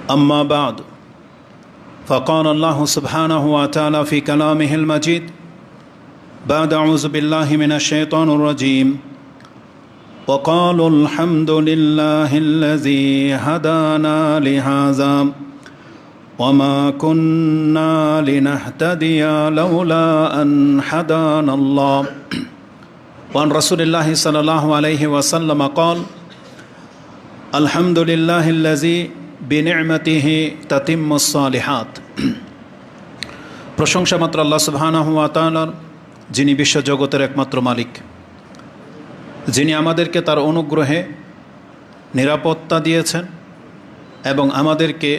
أما بعد فقال الله سبحانه وتعالى في كلامه المجيد بعد أعوذ بالله من الشيطان الرجيم وقالوا الحمد لله الذي هدانا لهذا وما كنا لنهتدي لولا أن هدانا الله وعن رسول الله صلى الله عليه وسلم قال الحمد لله الذي বিনি'মাতিহি তাতিম্মুস সালিহাত। প্রশংসা মাত্র আল্লাহ সুবহানাহু ওয়া তাআলার, যিনি বিশ্বজগতের একমাত্র মালিক, যিনি আমাদেরকে তার অনুগ্রহে নিরাপত্তা দিয়েছেন এবং আমাদেরকে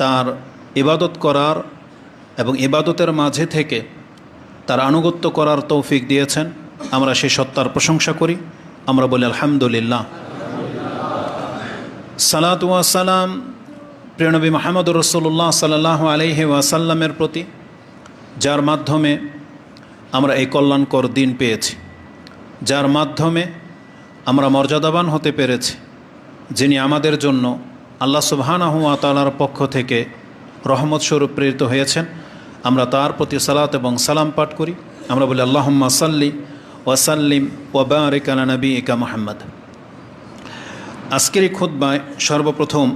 তার ইবাদত করার এবং ইবাদতের মাঝে থেকে তার আনুগত্য করার তৌফিক দিয়েছেন। আমরা সেই সত্তার প্রশংসা করি, আমরা বলি আলহামদুলিল্লাহ। সালাতু ওয়া সালাম প্রিয় নবী মুহাম্মদুর রাসূলুল্লাহ সাল্লাল্লাহু আলাইহি ওয়াসাল্লামের প্রতি, যার মাধ্যমে আমরা এই কল্যাণকর দিন পেয়েছি, যার মাধ্যমে আমরা মর্যাদাবান হতে পেরেছি, যিনি আমাদের জন্য আল্লাহ সুবহানাহু ওয়া তাআলার পক্ষ থেকে রহমত স্বরূপ প্রেরিত হয়েছেন। আমরা তার প্রতি সালাত এবং সালাম পাঠ করি। আমরা বলি আল্লাহুম্মা সাল্লি ওয়া সাল্লিম ওয়া বারিক আলা নবিয়িকা মুহাম্মদ। আজকের এই খুতবায় সর্বপ্রথম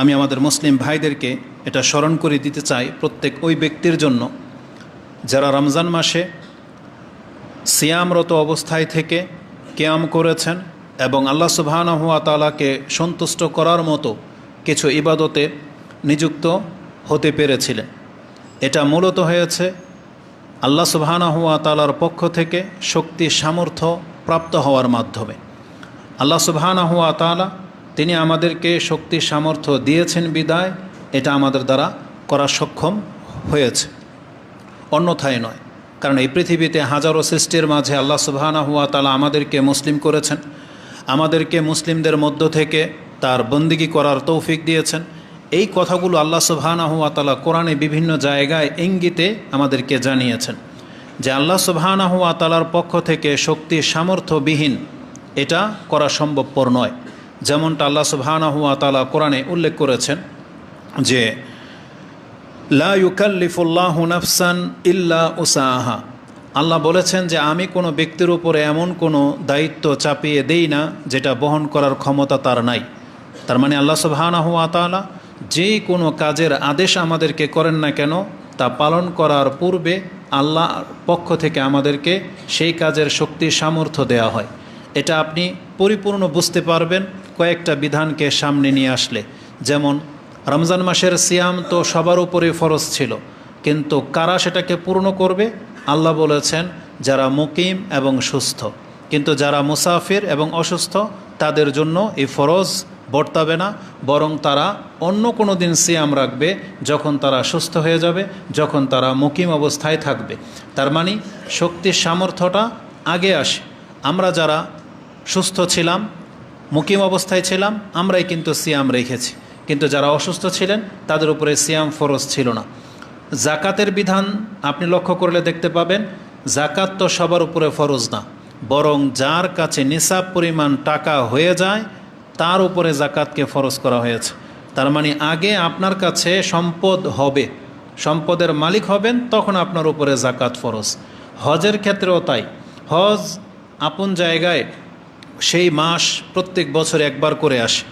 আমি আমাদের মুসলিম ভাইদেরকে এটা স্মরণ করে দিতে চাই, প্রত্যেক ওই ব্যক্তির জন্য যারা রমজান মাসে সিয়ামরত অবস্থায় থেকে কিয়াম করেছেন এবং আল্লাহ সুবহানাহু ওয়া তাআলাকে সন্তুষ্ট করার মতো কিছু ইবাদতে নিযুক্ত হতে পেরেছিলেন। এটা মূলত হয়েছে আল্লাহ সুবহানাহু ওয়া তাআলার পক্ষ থেকে শক্তি সামর্থ্য প্রাপ্ত হওয়ার মাধ্যমে। আল্লাহ সুবহানাহু ওয়া তাআলা তিনি আমাদেরকে শক্তি সামর্থ্য দিয়েছেন বিদায় এটা আমাদের দ্বারা করা সক্ষম হয়েছে, অন্যথায় নয়। কারণ এই পৃথিবীতে হাজারো সৃষ্টির মাঝে আল্লাহ সুবহানাহু ওয়া তাআলা আমাদেরকে মুসলিম করেছেন, আমাদেরকে মুসলিমদের মধ্য থেকে তার বন্দিগি করার তৌফিক দিয়েছেন। এই কথাগুলো আল্লাহ সুবহানাহু ওয়া তাআলা কোরআনে বিভিন্ন জায়গায় ইঙ্গিতে আমাদেরকে জানিয়েছেন যে আল্লাহ সুবহানাহু ওয়া তাআলার পক্ষ থেকে শক্তি সামর্থ্যবিহীন এটা করা সম্ভবপর নয়। যেমনটা আল্লাহ সুবহানাহু ওয়া তাআলা কোরআনে উল্লেখ করেছেন যে লা ইউকাল্লিফুল্লাহু নাফসান ইল্লা উসাহা। আল্লাহ বলেছেন যে আমি কোনো ব্যক্তির উপরে এমন কোনো দায়িত্ব চাপিয়ে দেই না যেটা বহন করার ক্ষমতা তার নাই। তার মানে আল্লাহ সুবহানাহু ওয়া তাআলা যে কোনো কাজের আদেশ আমাদেরকে করেন না কেন তা পালন করার পূর্বে আল্লাহর পক্ষ থেকে আমাদেরকে সেই কাজের শক্তি সামর্থ্য দেয়া হয়। এটা আপনি পরিপূর্ণ বুঝতে পারবেন কয়েকটা বিধানকে সামনে নিয়ে আসলে। যেমন রমজান মাসের সিয়াম তো সবার উপরে ফরজ ছিল, কিন্তু কারা সেটাকে পূর্ণ করবে? আল্লাহ বলেছেন যারা মুকিম এবং সুস্থ, কিন্তু যারা মুসাফির এবং অসুস্থ তাদের জন্য এই ফরজ বর্তাবে না, বরং তারা অন্য কোনো দিন সিয়াম রাখবে যখন তারা সুস্থ হয়ে যাবে, যখন তারা মুকিম অবস্থায় থাকবে। তার মানে শক্তির সামর্থ্যটা আগে আসে। আমরা যারা সুস্থ ছিলাম, মুকিম অবস্থায় ছিলাম, আমরাই কিন্তু সিয়াম রেখেছি, কিন্তু যারা অসুস্থ ছিলেন তাদের উপরে সিয়াম ফরজ ছিল না। জাকাতের বিধান আপনি লক্ষ্য করলে দেখতে পাবেন জাকাত তো সবার উপরে ফরজ না, বরং যার কাছে নিসাব পরিমাণ টাকা হয়ে যায় তার উপরে জাকাতকে ফরজ করা হয়েছে। তার মানে আগে আপনার কাছে সম্পদ হবে, সম্পদের মালিক হবেন, তখন আপনার উপরে জাকাত ফরজ। হজের ক্ষেত্রেও তাই। হজ আপন জায়গায় সেই মাস প্রত্যেক বছর একবার করে আসে।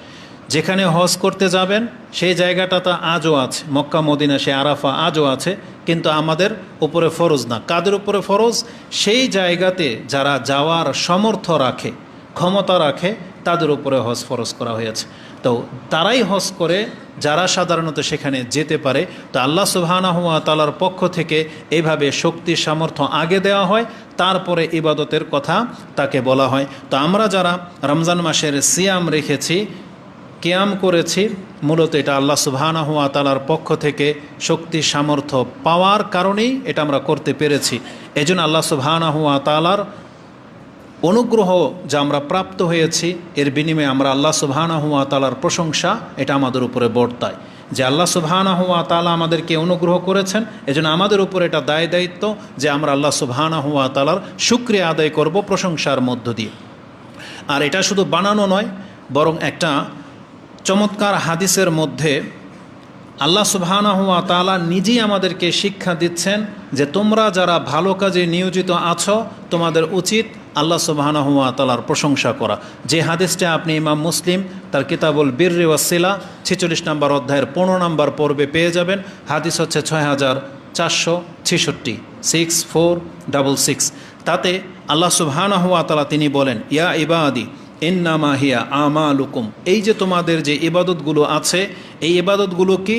যেখানে হজ করতে যাবেন সেই জায়গাটা তো আজও আছে, মক্কা মদিনা সে আরাফা আজও আছে, কিন্তু আমাদের উপরে ফরজ না। কাদের উপরে ফরজ? সেই জায়গাতে যারা যাওয়ার সামর্থ্য রাখে, ক্ষমতা রাখে, তাদের উপরে হজ ফরজ করা হয়েছে। তো তারাই হজ করে যারা সাধারণত সেখানে যেতে পারে। তো আল্লাহ সুবহানাহু ওয়া তাআলার পক্ষ থেকে এইভাবে শক্তি সামর্থ্য আগে দেওয়া হয়, তারপরে ইবাদতের কথা তাকে বলা হয়। তো আমরা যারা রমজান মাসের সিয়াম রেখেছি, কিয়াম করেছি, মূলত এটা আল্লাহ সুবহানাহু ওয়া তাআলার পক্ষ থেকে শক্তি সামর্থ্য পাওয়ার কারণেই এটা আমরা করতে পেরেছি। এজন্য আল্লাহ সুবহানাহু ওয়া তাআলার অনুগ্রহ যা আমরা প্রাপ্ত হয়েছি এর বিনিময়ে আমরা আল্লাহ সুবহানাহু ওয়া তাআলার প্রশংসা এটা আমাদের উপরে বর্তায় যে আল্লাহ সুবহানাহু ওয়া তাআলা আমাদেরকে অনুগ্রহ করেছেন। এজন্য আমাদের উপর এটা দায়িত্ব যে আমরা আল্লাহ সুবহানাহু ওয়া তাআলার শুকরিয়া আদায় করব প্রশংসার মধ্য দিয়ে। আর এটা শুধু বানানো নয়, বরং একটা চমৎকার হাদিসের মধ্যে আল্লাহ সুবহানাহু ওয়া তাআলা নিজেই আমাদেরকে শিক্ষা দিচ্ছেন যে তোমরা যারা ভালো কাজে নিয়োজিত আছো তোমাদের উচিত আল্লাহ সুবহানাহু ওয়া তাআলার প্রশংসা করা। যে হাদিসটা আপনি ইমাম মুসলিম তার কিতাবুল বিররি ওয়াসিলা 46 নম্বর অধ্যায়ের 15 নম্বর পর্বে পেয়ে যাবেন। হাদিস হচ্ছে 6466 6466। তাতে আল্লাহ সুবহানাহু ওয়া তাআলা তিনি বলেন, ইয়া ইবাদি ইন্নামা হিয়া আমালুকুম, এই যে তোমাদের যে ইবাদতগুলো আছে এই ইবাদতগুলো কি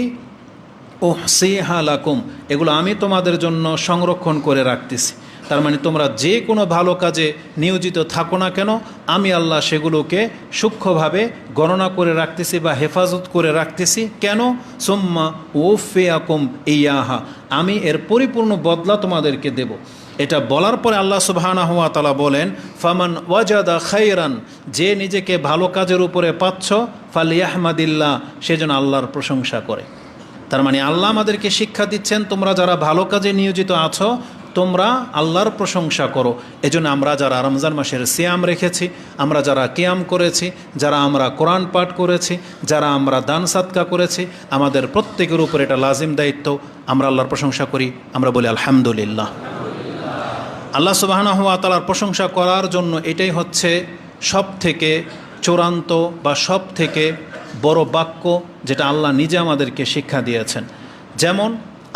উহসিহা লাকুম, এগুলো আমি তোমাদের জন্য সংরক্ষণ করে রাখতেছি। তার মানে তোমরা যে কোনো ভালো কাজে নিয়োজিত থাকো না কেন আমি আল্লাহ সেগুলোকে সূক্ষ্মভাবে গণনা করে রাখতেছি বা হেফাজত করে রাখতেছি। কেন? সুম্মা ওফিয়াকুম ইয়াহা, আমি এর পরিপূর্ণ বদলা তোমাদেরকে দেব। এটা বলার পরে আল্লাহ সুবহানাহু ওয়া তাআলা বলেন, ফামান ওয়াজাদা খায়রান, যে নিজেকে ভালো কাজের উপরে পাচ্ছ ফালিয়াহমাদিল্লাহ, সেজন্য আল্লাহর প্রশংসা করে। তার মানে আল্লাহ আমাদেরকে শিক্ষা দিচ্ছেন তোমরা যারা ভালো কাজে নিয়োজিত আছো তোমরা আল্লাহর প্রশংসা করো। এজন্য আমরা যারা রমজান মাসের সিয়াম রেখেছি, আমরা যারা কিয়াম করেছি, যারা আমরা কোরআন পাঠ করেছি, যারা আমরা দান সাদকা করেছি, আমাদের প্রত্যেকের উপর এটা লাজিম দায়িত্ব আমরা আল্লাহর প্রশংসা করি। আমরা বলি আলহামদুলিল্লাহ। আল্লাহ সুবহানাহু ওয়া তাআলার প্রশংসা করার জন্য এটাই হচ্ছে সব থেকে চূড়ান্ত বা সব থেকে বড় বাক্য যেটা আল্লাহ নিজে আমাদেরকে শিক্ষা দিয়েছেন। যেমন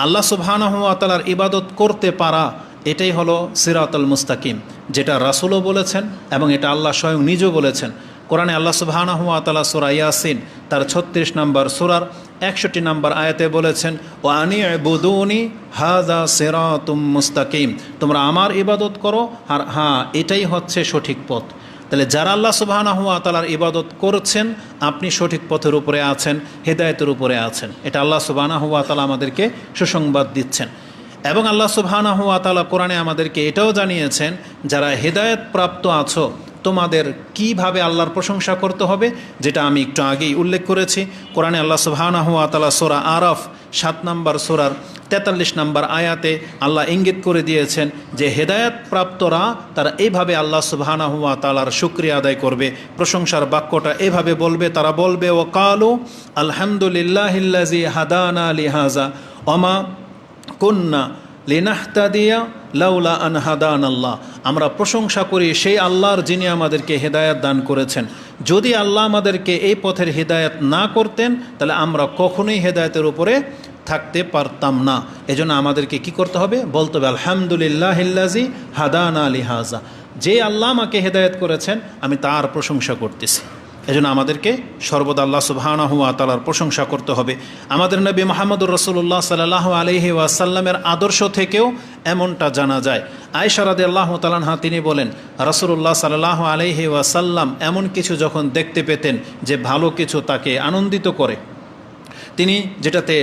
আল্লাহ সুবহানাহু ওয়া তাআলার ইবাদত করতে পারা এটাই হলো সিরাতুল মুস্তাকিম, যেটা রাসূলও বলেছেন এবং এটা আল্লাহ স্বয়ং নিজেও বলেছেন। কোরআনে আল্লাহ সুবহানাহু ওয়া তাআলা সূরা ইয়াসিন তার 36 নম্বর সূরার 61 নম্বর আয়াতে বলেছেন, ওয়া আনি'বুদুনি হাযা সিরাতুম মুস্তাকিম, তোমরা আমার ইবাদত করো আর হ্যাঁ এটাই হচ্ছে সঠিক পথ। তাহলে যারা আল্লাহ সুবহানাহু ওয়া তাআলার ইবাদত করছেন আপনি সঠিক পথের উপরে আছেন, হেদায়েতের উপরে আছেন। এটা আল্লাহ সুবহানাহু ওয়া তাআলা আমাদেরকে সুসংবাদ দিচ্ছেন। এবং আল্লাহ সুবহানাহু ওয়া তাআলা কোরআনে আমাদেরকে এটাও জানিয়েছেন যারা হেদায়েত প্রাপ্ত আছো তোমাদের কিভাবে আল্লাহর প্রশংসা করতে হবে, যেটা আমি একটু আগেই উল্লেখ করেছি। কোরআনে আল্লাহ সুবহানাহু ওয়া তাআলা সূরা আরাফ 7 নম্বর সূরার 43 নম্বর আয়াতে আল্লাহ ইঙ্গিত করে দিয়েছেন যে হেদায়েত প্রাপ্তরা তারা এইভাবে আল্লাহ সুবহানাহু ওয়া তাআলার শুকরিয়া আদায় করবে, প্রশংসার বাক্যটা এভাবে বলবে, তারা বলবে ও কালু আলহামদুলিল্লাহিল্লাযী হাদানা লিহাযা ওমা কুন্না লিনাহতাদিয়া লাউলা আন হাদানাল্লাহ, আমরা প্রশংসা করি সেই আল্লাহর যিনি আমাদেরকে হেদায়েত দান করেছেন। যদি আল্লাহ আমাদেরকে এই পথের হেদায়েত না করতেন তাহলে আমরা কখনোই হেদায়েতের উপরে থাকতে পারতাম না। এজন্য আমাদেরকে কি করতে হবে? বলতে হবে আলহামদুলিল্লাহিল্লাযী হাদানা লিহাযা, যে আল্লাহ আমাকে হেদায়েত করেছেন আমি তার প্রশংসা করতেছি। এজন্য আমাদেরকে সর্বদা আল্লাহ সুবহানাহু ওয়া তাআলার প্রশংসা করতে হবে। আমাদের নবী মুহাম্মদুর রাসূলুল্লাহ সাল্লাল্লাহু আলাইহি ওয়াসাল্লামের আদর্শ থেকেও এমনটা জানা যায়। আয়েশা রাদিয়াল্লাহু তাআলা আনহা তিনি বলেন, রাসূলুল্লাহ সাল্লাল্লাহু আলাইহি ওয়াসাল্লাম এমন কিছু যখন দেখতে পেতেন যে ভালো কিছু তাকে আনন্দিত করে, তিনি যেটাতে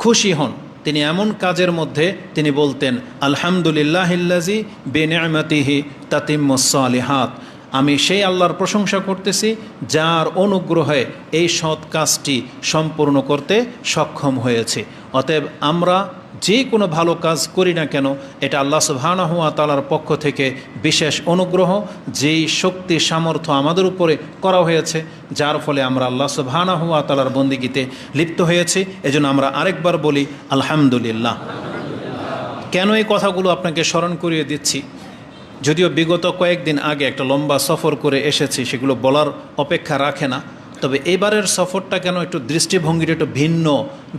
খুশি হন, তিনি এমন কাজের মধ্যে তিনি বলতেন আলহামদুলিল্লাহিল্লাযী বিনি'মাতিহি তাতিম্মুস সালিহাত, আমি সেই আল্লাহর প্রশংসা করতেছি যার অনুগ্রহে এই সৎ কাজটি সম্পূর্ণ করতে সক্ষম হয়েছে। অতএব আমরা যে কোনো ভালো কাজ করি না কেন এটা আল্লাহ সুবহানাহু ওয়া তাআলার পক্ষ থেকে বিশেষ অনুগ্রহ, যেই শক্তি সামর্থ্য আমাদের উপরে করা হয়েছে যার ফলে আমরা আল্লাহ সুবহানাহু ওয়া তাআলার বন্দেগীতে লিপ্ত হয়েছি। এজন্য আমরা আরেকবার বলি আলহামদুলিল্লাহ। কেন এই কথাগুলো আপনাকে স্মরণ করিয়ে দিচ্ছি? যদিও বিগত কয়েকদিন আগে একটা লম্বা সফর করে এসেছি, সেগুলো বলার অপেক্ষা রাখে না। তবে এবারের সফরটা কেন একটু দৃষ্টিভঙ্গিটা একটু ভিন্ন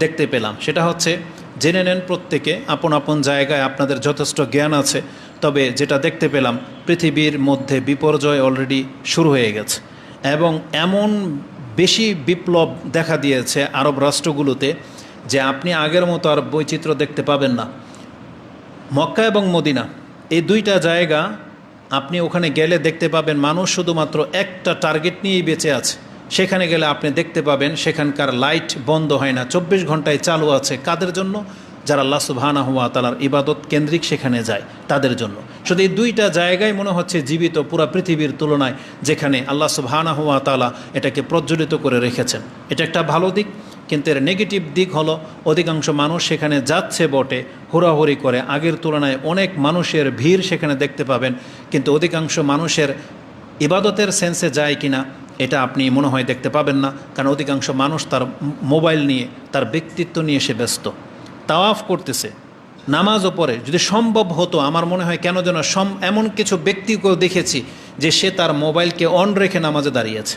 দেখতে পেলাম, সেটা হচ্ছে জেনে নেন প্রত্যেকে আপন আপন জায়গায় আপনাদের যথেষ্ট জ্ঞান আছে। তবে যেটা দেখতে পেলাম পৃথিবীর মধ্যে বিপর্যয় অলরেডি শুরু হয়ে গেছে এবং এমন বেশি বিপ্লব দেখা দিয়েছে আরব রাষ্ট্রগুলোতে যে আপনি আগের মতো আর বৈচিত্র্য দেখতে পাবেন না। মক্কা এবং মদিনা এই দুইটা জায়গা আপনি ওখানে গেলে দেখতে পাবেন মানুষ শুধুমাত্র একটা টার্গেট নিয়েই বেঁচে আছে। সেখানে গেলে আপনি দেখতে পাবেন সেখানকার লাইট বন্ধ হয় না, 24 ঘন্টায় চালু আছে। কাদের জন্য? যারা আল্লাহ সুবহানাহু ওয়া তাআলার ইবাদত কেন্দ্রিক সেখানে যায় তাদের জন্য। শুধু এই দুইটা জায়গায় মনে হচ্ছে জীবিত পুরো পৃথিবীর তুলনায়, যেখানে আল্লাহ সুবহানাহু ওয়া তাআলা এটাকে প্রজ্বলিত করে রেখেছেন। এটা একটা ভালো দিক। কিন্তু এর নেগেটিভ দিক হলো অধিকাংশ মানুষ সেখানে যাচ্ছে বটে, হুড়াহুড়ি করে, আগের তুলনায় অনেক মানুষের ভিড় সেখানে দেখতে পাবেন, কিন্তু অধিকাংশ মানুষের ইবাদতের সেন্সে যায় কিনা এটা আপনি মনে হয় দেখতে পাবেন না, কারণ অধিকাংশ মানুষ তার মোবাইল নিয়ে, তার ব্যক্তিত্ব নিয়ে সে ব্যস্ত। তাওয়াফ করতেছে, নামাজও পড়ে। যদি সম্ভব হতো, আমার মনে হয় কেন যেন এমন কিছু ব্যক্তিকেও দেখেছি যে সে তার মোবাইলকে অন রেখে নামাজে দাঁড়িয়েছে,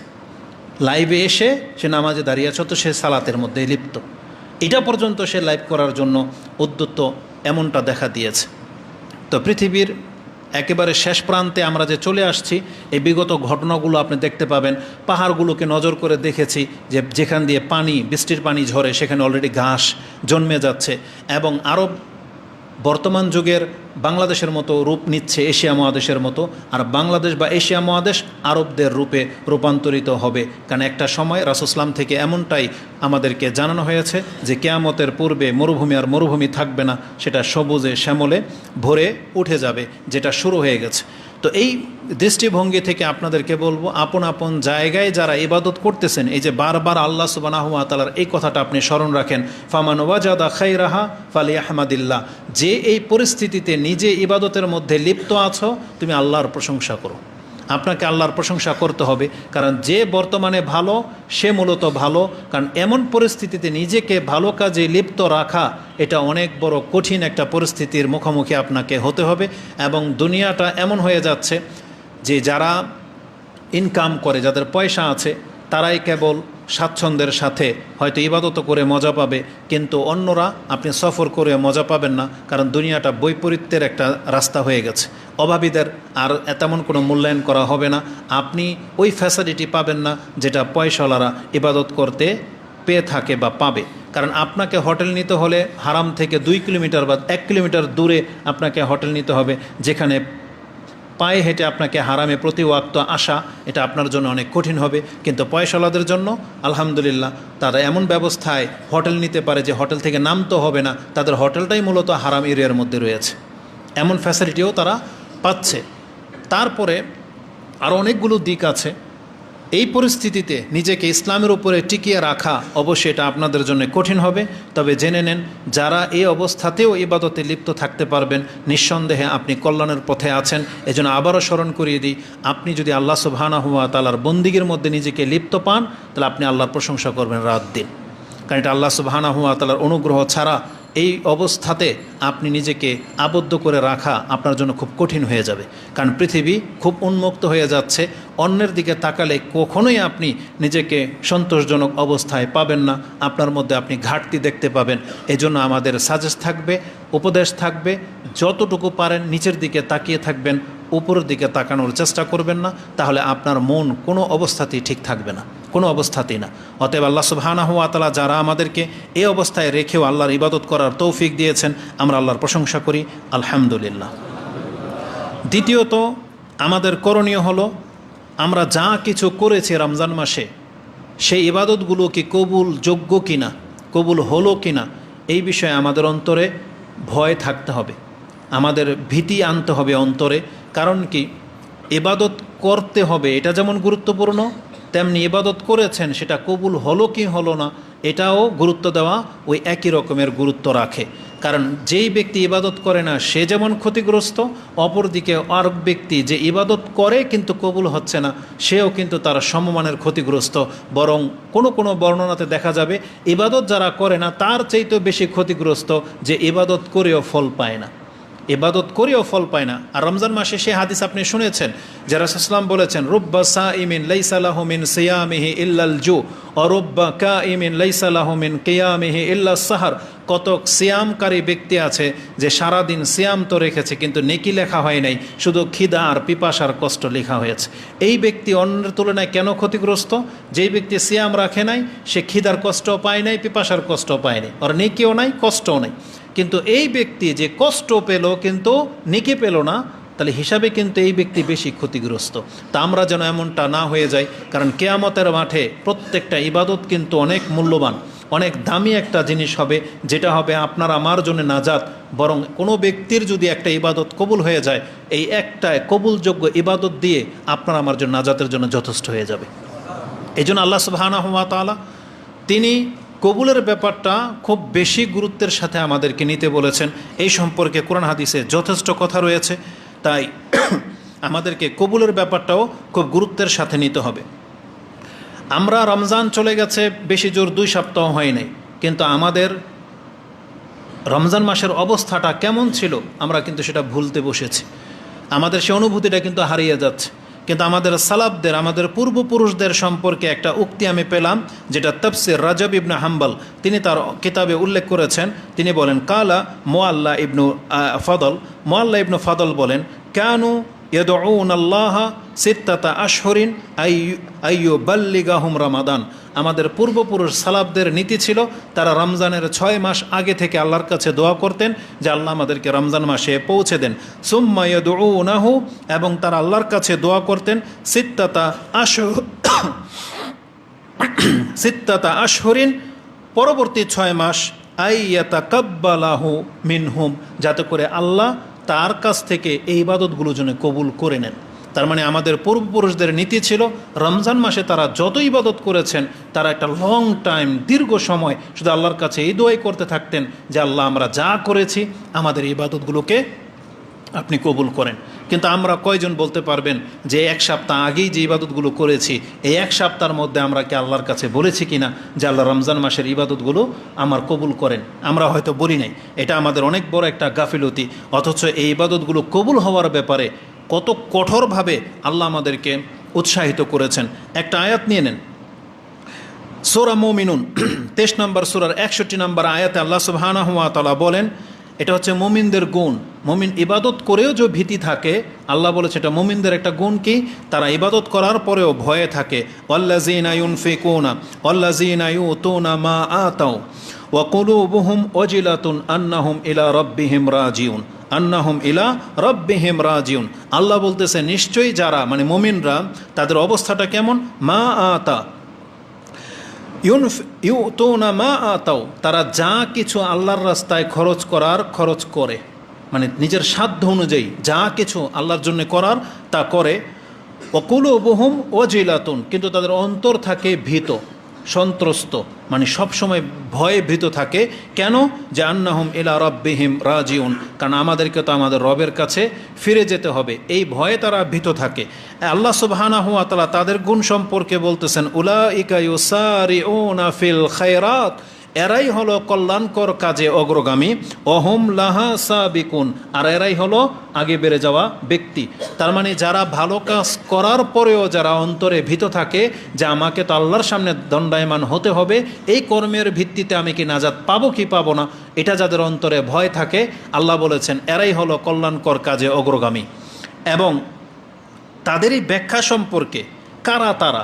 লাইভে এসে সে নামাজে দাঁড়িয়ে আছে, তো সে সালাতের মধ্যে লিপ্ত। এটা পর্যন্ত সে লাইভ করার জন্য উদ্যত, এমনটা দেখা দিয়েছে। তো পৃথিবীর একেবারে শেষ প্রান্তে আমরা যে চলে আসছি, এই বিগত ঘটনাগুলো আপনি দেখতে পাবেন। পাহাড়গুলোকে নজর করে দেখেছি যে যেখান দিয়ে পানি, বৃষ্টির পানি ঝরে, সেখানে অলরেডি ঘাস জন্মে যাচ্ছে, এবং আরব বর্তমান যুগের বাংলাদেশের মতো রূপ নিচ্ছে, এশিয়া মহাদেশের মতো। আর বাংলাদেশ বা এশিয়া মহাদেশ আরবদের রূপে রূপান্তরিত হবে, কারণ একটা সময় রাসূলুল্লাহ থেকে এমনটাই আমাদেরকে জানানো হয়েছে যে কিয়ামতের পূর্বে মরুভূমি আর মরুভূমি থাকবে না, সেটা সবুজে শ্যামলে ভরে উঠে যাবে, যেটা শুরু হয়ে গেছে। তো এই দৃষ্টিভঙ্গি থেকে আপনাদেরকে বলবো, আপন আপন জায়গায় যারা ইবাদত করতেছেন, এই যে বারবার আল্লাহ সুবহানাহু ওয়া তাআলার এই কথাটা আপনি স্মরণ রাখেন, ফামান ওয়াজাদা খায়রাহা ফালিয়াহমাদিল্লাহ, যে এই পরিস্থিতিতে নিজে ইবাদতের মধ্যে লিপ্ত আছো, তুমি আল্লাহর প্রশংসা করো। আপনাকে আল্লাহর প্রশংসা করতে হবে, কারণ যে বর্তমানে ভালো সে মূলত ভালো। কারণ এমন পরিস্থিতিতে নিজেকে ভালো কাজে লিপ্ত রাখা, এটা অনেক বড় কঠিন একটা পরিস্থিতির মুখোমুখি আপনাকে হতে হবে। এবং দুনিয়াটা এমন হয়ে যাচ্ছে যে যারা ইনকাম করে, যাদের পয়সা আছে, তারাই কেবল স্বাচ্ছন্দ্যের সাথে হয়তো ইবাদত করে মজা পাবে, কিন্তু অন্যরা আপনি সফর করে মজা পাবেন না, কারণ দুনিয়াটা বৈপরীত্যের একটা রাস্তা হয়ে গেছে। অভাবীদের আর তেমন কোনো মূল্যায়ন করা হবে না, আপনি ওই ফ্যাসিলিটি পাবেন না যেটা পয়সাওয়ালারা ইবাদত করতে পেয়ে থাকে বা পাবে। কারণ আপনাকে হোটেল নিতে হলে হারাম থেকে 2 কিলোমিটার বা 1 কিলোমিটার দূরে আপনাকে হোটেল নিতে হবে, যেখানে পায়ে হেঁটে আপনাকে হারামে প্রতি ওয়াক্ত আসা, এটা আপনার জন্য অনেক কঠিন হবে। কিন্তু পয়সাওয়ালাদের জন্য আলহামদুলিল্লাহ তারা এমন ব্যবস্থায় হোটেল নিতে পারে যে হোটেল থেকে নামতে হবে না, তাদের হোটেলটাই মূলত হারাম এরিয়ার মধ্যে রয়েছে, এমন ফ্যাসিলিটিও তারা পাচ্ছে। তারপরে আরও অনেকগুলো দিক আছে। এই পরিস্থিতিতে নিজেকে ইসলামের উপরে টিকিয়ে রাখা অবশ্যই এটা আপনাদের জন্য কঠিন হবে। তবে জেনে নেন, যারা এই অবস্থাতেও ইবাদতে লিপ্ত থাকতে পারবেন, নিঃসন্দেহে আপনি কল্যাণের পথে আছেন। এজন্য আবারও স্মরণ করিয়ে দিই, আপনি যদি আল্লাহ সুবহানাহু ওয়া তাআলার বন্দিগির মধ্যে নিজেকে লিপ্ত পান, তাহলে আপনি আল্লাহর প্রশংসা করবেন রাত দিন, কারণ এটা আল্লাহ সুবহানাহু ওয়া তাআলার অনুগ্রহ ছাড়া এই অবস্থাতে আপনি নিজেকে আবদ্ধ করে রাখা আপনার জন্য খুব কঠিন হয়ে যাবে। কারণ পৃথিবী খুব উন্মুক্ত হয়ে যাচ্ছে, অন্যের দিকে তাকালে কখনোই আপনি নিজেকে সন্তোষজনক অবস্থায় পাবেন না, আপনার মধ্যে আপনি ঘাটতি দেখতে পাবেন। এজন্য আমাদের সাজেস্ট থাকবে, উপদেশ থাকবে, যতটুকু পারেন নিচের দিকে তাকিয়ে থাকবেন, উপরের দিকে তাকানোর চেষ্টা করবেন না, তাহলে আপনার মন কোনো অবস্থাতেই ঠিক থাকবে না, কোনো অবস্থাতেই না। অতএব আল্লাহ সুবহানাহু ওয়া তাআলা যারা আমাদেরকে এই অবস্থায় রেখেও আল্লাহর ইবাদত করার তৌফিক দিয়েছেন, আমরা আল্লাহর প্রশংসা করি, আলহামদুলিল্লাহ। দ্বিতীয়ত আমাদের করণীয় হলো, আমরা যা কিছু করেছি রমজান মাসে, সেই ইবাদতগুলো কি কবুল যোগ্য কিনা, কবুল হলো কিনা, এই বিষয়ে আমাদের অন্তরে ভয় থাকতে হবে, আমাদের ভীতি আনতে হবে অন্তরে। কারণ কি, ইবাদত করতে হবে এটা যেমন গুরুত্বপূর্ণ, তেমনি ইবাদত করেছেন সেটা কবুল হলো কি হলো না, এটাও গুরুত্ব দেওয়া ওই একই রকমের গুরুত্ব রাখে। কারণ যেই ব্যক্তি ইবাদত করে না সে যেমন ক্ষতিগ্রস্ত, অপরদিকে আর ব্যক্তি যে ইবাদত করে কিন্তু কবুল হচ্ছে না, সেও কিন্তু তার সমমানের ক্ষতিগ্রস্ত। বরং কোনো কোনো বর্ণনাতে দেখা যাবে ইবাদত যারা করে না তার চাইতেও বেশি ক্ষতিগ্রস্ত, যে ইবাদত করেও ফল পায় না, ইবাদত করেও ফল পায় না। আর রমজান মাসে সে হাদিস আপনি শুনেছেন যে রাসূলুল্লাহ সাল্লাল্লাহু আলাইহি ওয়াসাল্লাম বলেছেন, রুব্বা সাইমিন লাইসা লাহু মিন সিয়ামিহি ইল্লাল জু ওয়া রুব্বা কাইমিন লাইসা লাহু মিন কিয়ামিহি ইল্লাস সাহর। কতক সিয়ামকারী ব্যক্তি আছে যে সারাদিন সিয়াম তো রেখেছে কিন্তু নেকি লেখা হয় নাই, শুধু খিদা আর পিপাসার কষ্ট লেখা হয়েছে। এই ব্যক্তি অন্যের তুলনায় কেন ক্ষতিগ্রস্ত? যেই ব্যক্তি সিয়াম রাখে নাই সে খিদার কষ্ট পায় নাই, পিপাসার কষ্ট পায় নাই, আর নেকিও নাই, কষ্টও নাই। কিন্তু এই ব্যক্তি যে কষ্ট পেল কিন্তু নেকি পেল না, তাহলে হিসাবে কিন্তু এই ব্যক্তি বেশি ক্ষতিগ্রস্ত। তা আমরা যেন এমনটা না হয়ে যাই, কারণ কিয়ামতের মাঠে প্রত্যেকটা ইবাদত কিন্তু অনেক মূল্যবান, অনেক দামি একটা জিনিস হবে, যেটা হবে আপনার আমার জন্য নাজাত। বরং কোনো ব্যক্তির যদি একটা ইবাদত কবুল হয়ে যায়, এই একটা কবুলযোগ্য ইবাদত দিয়ে আপনার আমার জন্য নাজাতের জন্য যথেষ্ট হয়ে যাবে। এই জন্য আল্লাহ সুবহানাহু ওয়া তাআলা তিনি কবুলের ব্যাপারটা খুব বেশি গুরুত্বের সাথে আমাদেরকে নিতে বলেছেন। এই সম্পর্কে কোরআন হাদিসে যথেষ্ট কথা রয়েছে, তাই আমাদেরকে কবুলের ব্যাপারটাও খুব গুরুত্বের সাথে নিতে হবে। আমরা রমজান চলে গেছে বেশি জোর 2 সপ্তাহ হয় নাই, কিন্তু আমাদের রমজান মাসের অবস্থাটা কেমন ছিল আমরা কিন্তু সেটা ভুলতে বসেছি। আমাদের সে অনুভূতিটা কিন্তু হারিয়ে যাচ্ছে। কিন্তু আমাদের সালাফদের, আমাদের পূর্বপুরুষদের সম্পর্কে একটা উক্তি আমি পেলাম, যেটা তাফসির রাজব ইবনে হাম্বল তিনি তার কিতাবে উল্লেখ করেছেন। তিনি বলেন, কালা মুআল্লা ইবনু ফাদল বলেন, কানু ইয়াদউন আল্লাহ সিত্তাতা আশহুরিন আইয়ুবাল্লিগাহুম রমাদান। আমাদের পূর্বপুরুষ সালাফদের নীতি ছিল, তারা রমজানের 6 মাস আগে থেকে আল্লাহর কাছে দোয়া করতেন যে আল্লাহ আমাদেরকে রমজান মাসে পৌঁছে দেন। সুম্মা ইয়াদউনাহু, এবং তারা আল্লাহর কাছে দোয়া করতেন সিত্তাতা আশহুরিন, পরবর্তী 6 মাস, আইয়াতাকাব্বালাহু মিনহুম, যাতে করে আল্লাহ তার কাছ থেকে এই ইবাদতগুলো যেন কবুল করে নেন। তার মানে আমাদের পূর্বপুরুষদের নীতি ছিল রমজান মাসে তারা যত ইবাদত করেছেন তারা একটা লং টাইম, দীর্ঘ সময় শুধু আল্লাহর কাছে এই দোয়াই করতে থাকতেন যে আল্লাহ আমরা যা করেছি আমাদের ইবাদতগুলোকে আপনি কবুল করেন। কিন্তু আমরা কয়জন বলতে পারবেন যে 1 সপ্তাহ আগেই যে ইবাদতগুলো করেছি এই 1 সপ্তাহের মধ্যে আমরা কি আল্লাহর কাছে বলেছি কিনা যে আল্লাহ রমজান মাসের ইবাদতগুলো আমার কবুল করেন? আমরা হয়তো বলি নাই। এটা আমাদের অনেক বড় একটা গাফিলতি। অথচ এই ইবাদতগুলো কবুল হওয়ার ব্যাপারে কত কঠোরভাবে আল্লাহ আমাদেরকে উৎসাহিত করেছেন। একটা আয়াত নিয়ে নেন, সূরা মুমিনুন 23 নম্বর সূরার 61 নম্বর আয়াতে আল্লাহ সুবহানাহু ওয়া তাআলা বলেন, এটা হচ্ছে মুমিনদের গুণ। মুমিন ইবাদত করেও যে ভীতি থাকে, আল্লাহ বলেছে এটা মুমিনদের একটা গুণ কি, তারা ইবাদত করার পরেও ভয়ে থাকে। ওয়াল্লাযীনা ইউনফিকুনা ওয়াল্লাযীনা ইউতুনা মা আতাউ ওয়া কুলুবুহুম ওয়াজিলাতুন আন্নাহুম ইলা রাব্বিহিম রাজিউন। আল্লাহ বলতেছে নিশ্চয়ই যারা মানে মুমিনরা তাদের অবস্থাটা কেমন, মা আতা ইউতুনা মা আতাও, তারা যা কিছু আল্লাহর রাস্তায় খরচ করে, মানে নিজের সাধ্য অনুযায়ী যা কিছু আল্লাহর জন্য করার তা করে। ওয়াকুলুবুহুম ওয়াজিলাতুন, কিন্তু তাদের অন্তর থাকে ভীত, সন্ত্রস্ত, মানে সবসময় ভয়ে ভীত থাকে। কেন? যে আন্নাহুম ইলা রাব্বিহিম রাজিউন, কারণ আমাদেরকে তো আমাদের রবের কাছে ফিরে যেতে হবে, এই ভয়ে তারা ভীত থাকে। আল্লাহ সুবহানাহু ওয়া তাআলা তাদের গুণ সম্পর্কে বলতেছেন, উলাইকা ইউসারিউনা ফিল খায়রাত, এরাই হলো কল্যাণকর কাজে অগ্রগামী, অহুম লাহা সাবিকুন, আর এরাই হলো আগে বেড়ে যাওয়া ব্যক্তি। তার মানে যারা ভালো কাজ করার পরেও যারা অন্তরে ভীত থাকে যে আমাকে তো আল্লাহর সামনে দণ্ডায়মান হতে হবে, এই কর্মের ভিত্তিতে আমি কি নাজাত পাবো কি পাবো না, এটা যাদের অন্তরে ভয় থাকে, আল্লাহ বলেছেন এরাই হলো কল্যাণকর কাজে অগ্রগামী। এবং তাদেরই ব্যাখ্যা সম্পর্কে কারা তারা,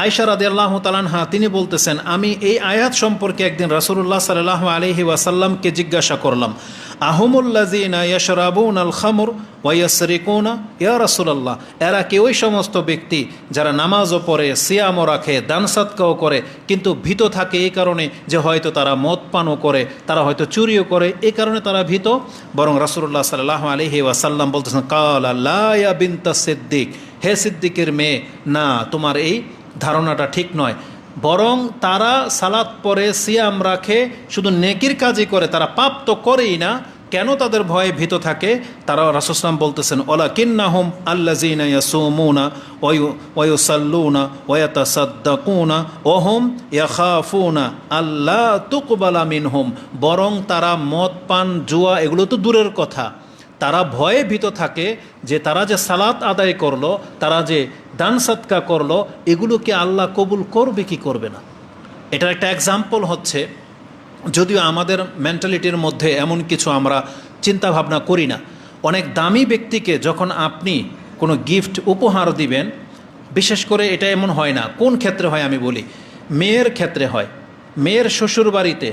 আয়েশা রাদিয়াল্লাহু তাআলা আনহা তিনি বলতেছেন, আমি এই আয়াত সম্পর্কে একদিন রাসূলুল্লাহ সাল্লাল্লাহু আলাইহি ওয়াসাল্লামকে জিজ্ঞাসা করলাম, আহুমুল্লাযীনা ইয়াশরাবুনাল খামর ওয়া ইয়াসরিকুনা, ইয়া রাসূলুল্লাহ, এরা কি ওই সমস্ত ব্যক্তি যারা নামাজও পড়ে, সিয়ামও রাখে, দান সাদকাও করে, কিন্তু ভীত থাকে এই কারণে যে হয়তো তারা মদ পানও করে, তারা হয়তো চুরিও করে, এই কারণে তারা ভীত? বরং রাসূলুল্লাহ সাল্লাল্লাহু আলাইহি ওয়াসাল্লাম বলতেছেন, কালা লা ইয়া বিনতা সিদ্দিক, হে সিদ্দিকের মেয়ে, না, তোমার এই ধারণাটা ঠিক নয়। বরং তারা সালাত পড়ে, সিয়াম রাখে, শুধু নেকির কাজই করে, তারা পাপ তো করেই না। কেন তাদের ভয়ে ভীত থাকে? তারা রাসূল সাল্লাল্লাহু আলাইহি ওয়াসাল্লাম বলতেছেন, ওয়ালাকিন্নাহুম আল্লাযীনা ইয়াসুমুনা ওয়া ইউসাল্লুনা ওয়া ইয়াতাসাদ্দাকুনা ওয়া হুম ইয়াখাফুনা আল্লা তুকবালা মিনহুম, বরং তারা মদ পান, জুয়া এগুলো তো দূরের কথা, তারা ভয়ে ভীত থাকে যে তারা যে সালাত আদায় করলো, তারা যে দান সাদকা করলো, এগুলোকে আল্লাহ কবুল করবে কি করবে না। এটার একটা এক্সাম্পল হচ্ছে, যদিও আমাদের মেন্টালিটির মধ্যে এমন কিছু আমরা চিন্তা ভাবনা করি না, অনেক দামি ব্যক্তিকে যখন আপনি কোনো গিফট উপহার দিবেন, বিশেষ করে এটা এমন হয় না, কোন ক্ষেত্রে হয় আমি বলি, মেয়ের ক্ষেত্রে হয়। মেয়ের শ্বশুর বাড়িতে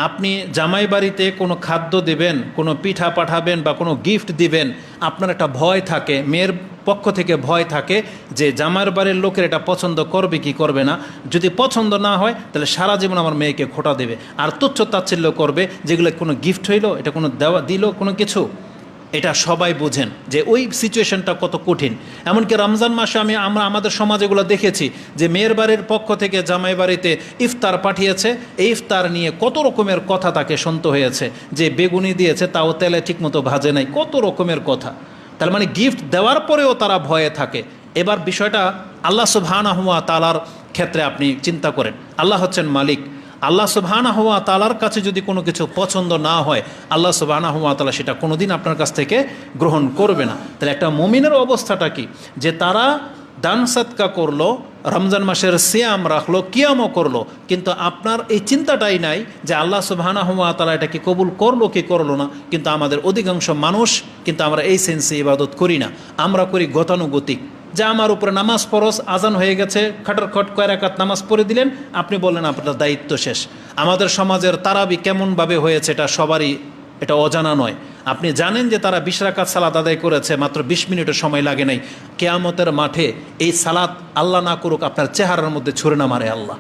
আপনি জামাই বাড়িতে কোনো খাদ্য দেবেন, কোনো পিঠা পাঠাবেন বা কোনো গিফট দিবেন, আপনার একটা ভয় থাকে, মেয়ের পক্ষ থেকে ভয় থাকে যে জামাইয়ের বাড়ির লোকের এটা পছন্দ করবে কি করবে না। যদি পছন্দ না হয় তাহলে সারা জীবন আমার মেয়েকে খোঁটা দেবে, আর তুচ্ছ তাচ্ছিল্য করবে, যেগুলো কোনো গিফট হইলো, এটা কোনো দেওয়া দিল কোনো কিছু। এটা সবাই বোঝেন যে ওই সিচুয়েশনটা কত কঠিন। এমনকি রমজান মাসে আমরা আমাদের সমাজ এগুলো দেখেছি যে মেয়ের বাড়ির পক্ষ থেকে জামাই বাড়িতে ইফতার পাঠিয়েছে, এই ইফতার নিয়ে কত রকমের কথা তাকে শুনতে হয়েছে, যে বেগুনি দিয়েছে তাও তেলে ঠিকমতো ভাজে নাই, কত রকমের কথা। তার মানে গিফট দেওয়ার পরেও তারা ভয়ে থাকে। এবার বিষয়টা আল্লাহ সুবহানাহু ওয়া তাআলার ক্ষেত্রে আপনি চিন্তা করেন। আল্লাহ হচ্ছেন মালিক। আল্লাহ সুবহানাহু ওয়া তাআলার কাছে যদি কোনো কিছু পছন্দ না হয়, আল্লাহ সুবহানাহু ওয়া তাআলা সেটা কোনোদিন আপনার কাছ থেকে গ্রহণ করবে না। তাহলে একটা মুমিনের অবস্থাটা কি, যে তারা দান সদকা করলো, রমজান মাসের সিয়াম রাখলো, কিয়ামও করলো, কিন্তু আপনার এই চিন্তাটাই নাই যে আল্লাহ সুবহানাহু ওয়া তাআলা এটা কি কবুল করলো কি করলো না। কিন্তু আমাদের অধিকাংশ মানুষ কিন্তু আমরা এই সেন্সে ইবাদত করি না, আমরা করি গতানুগতিক। যে আমার উপরে নামাজ ফরজ, আজান হয়ে গেছে, খট কয় রাকাত নামাজ পড়ে দিলেন, আপনি বললেন আপনার দায়িত্ব শেষ। আমাদের সমাজের তারাবি কেমনভাবে হয়েছে এটা সবারই এটা অজানা নয়। আপনি জানেন যে তারা 20 রাকাত সালাত আদায় করেছে, মাত্র 20 মিনিটের সময় লাগে নাই। কিয়ামতের মাঠে এই সালাত আল্লাহ না করুক আপনার চেহারার মধ্যে ছুঁড়ে না মারে আল্লাহ।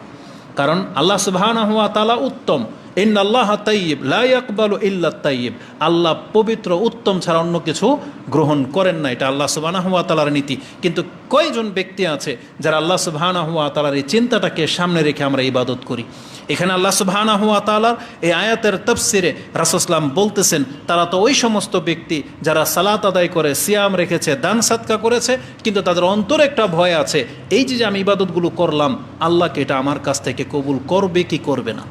কারণ আল্লাহ সুবহানাহু ওয়া তাআলা উত্তম, ইন্নাল্লাহা তাইয়্যিব লা ইয়াকবালু ইল্লা তাইয়্যিব। আল্লাহ পবিত্র, উত্তম ছাড়া অন্য কিছু গ্রহণ করেন না, এটা আল্লাহ সুবহানাহু ওয়া তাআলার নীতি। কিন্তু কয়জন ব্যক্তি আছে যারা আল্লাহ সুবহানাহু ওয়া তাআলার এই চিন্তাটাকে সামনে রেখে আমরা ইবাদত করি। এখানে আল্লাহ সুবহানাহু ওয়া তাআলার এই আয়াতের তাফসিরে রাসূল সাল্লাল্লাহু আলাইহি ওয়াসাল্লাম বলতেছেন, তারা তো ওই সমস্ত ব্যক্তি যারা সালাত আদায় করে, সিয়াম রেখেছে, দান সাদকা করেছে, কিন্তু তাদের অন্তরে একটা ভয় আছে, এই যে আমি ইবাদতগুলো করলাম, আল্লাহকে এটা আমার কাছ থেকে কবুল করবে কি করবে না।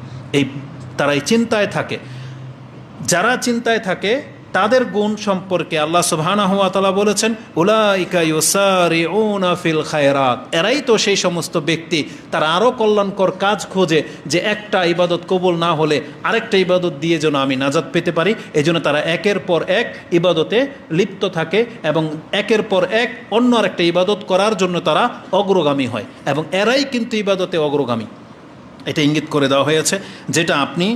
তারা এই চিন্তায় থাকে। যারা চিন্তায় থাকে তাদের গুণ সম্পর্কে আল্লাহ সুবহানাহু ওয়া তাআলা বলেছেন, উলাইকা ইউসারিউনা ফিল খায়রাত। এরাই তো সেই সমস্ত ব্যক্তি, তারা আরও কল্যাণকর কাজ খোঁজে, যে একটা ইবাদত কবুল না হলে আরেকটা ইবাদত দিয়ে যেন আমি নাজাত পেতে পারি। এই জন্য তারা একের পর এক ইবাদতে লিপ্ত থাকে এবং একের পর এক অন্য আরেকটা ইবাদত করার জন্য তারা অগ্রগামী হয়, এবং এরাই কিন্তু ইবাদতে অগ্রগামী। এটা ইঙ্গিত করে দেওয়া হয়েছে, যেটা আপনি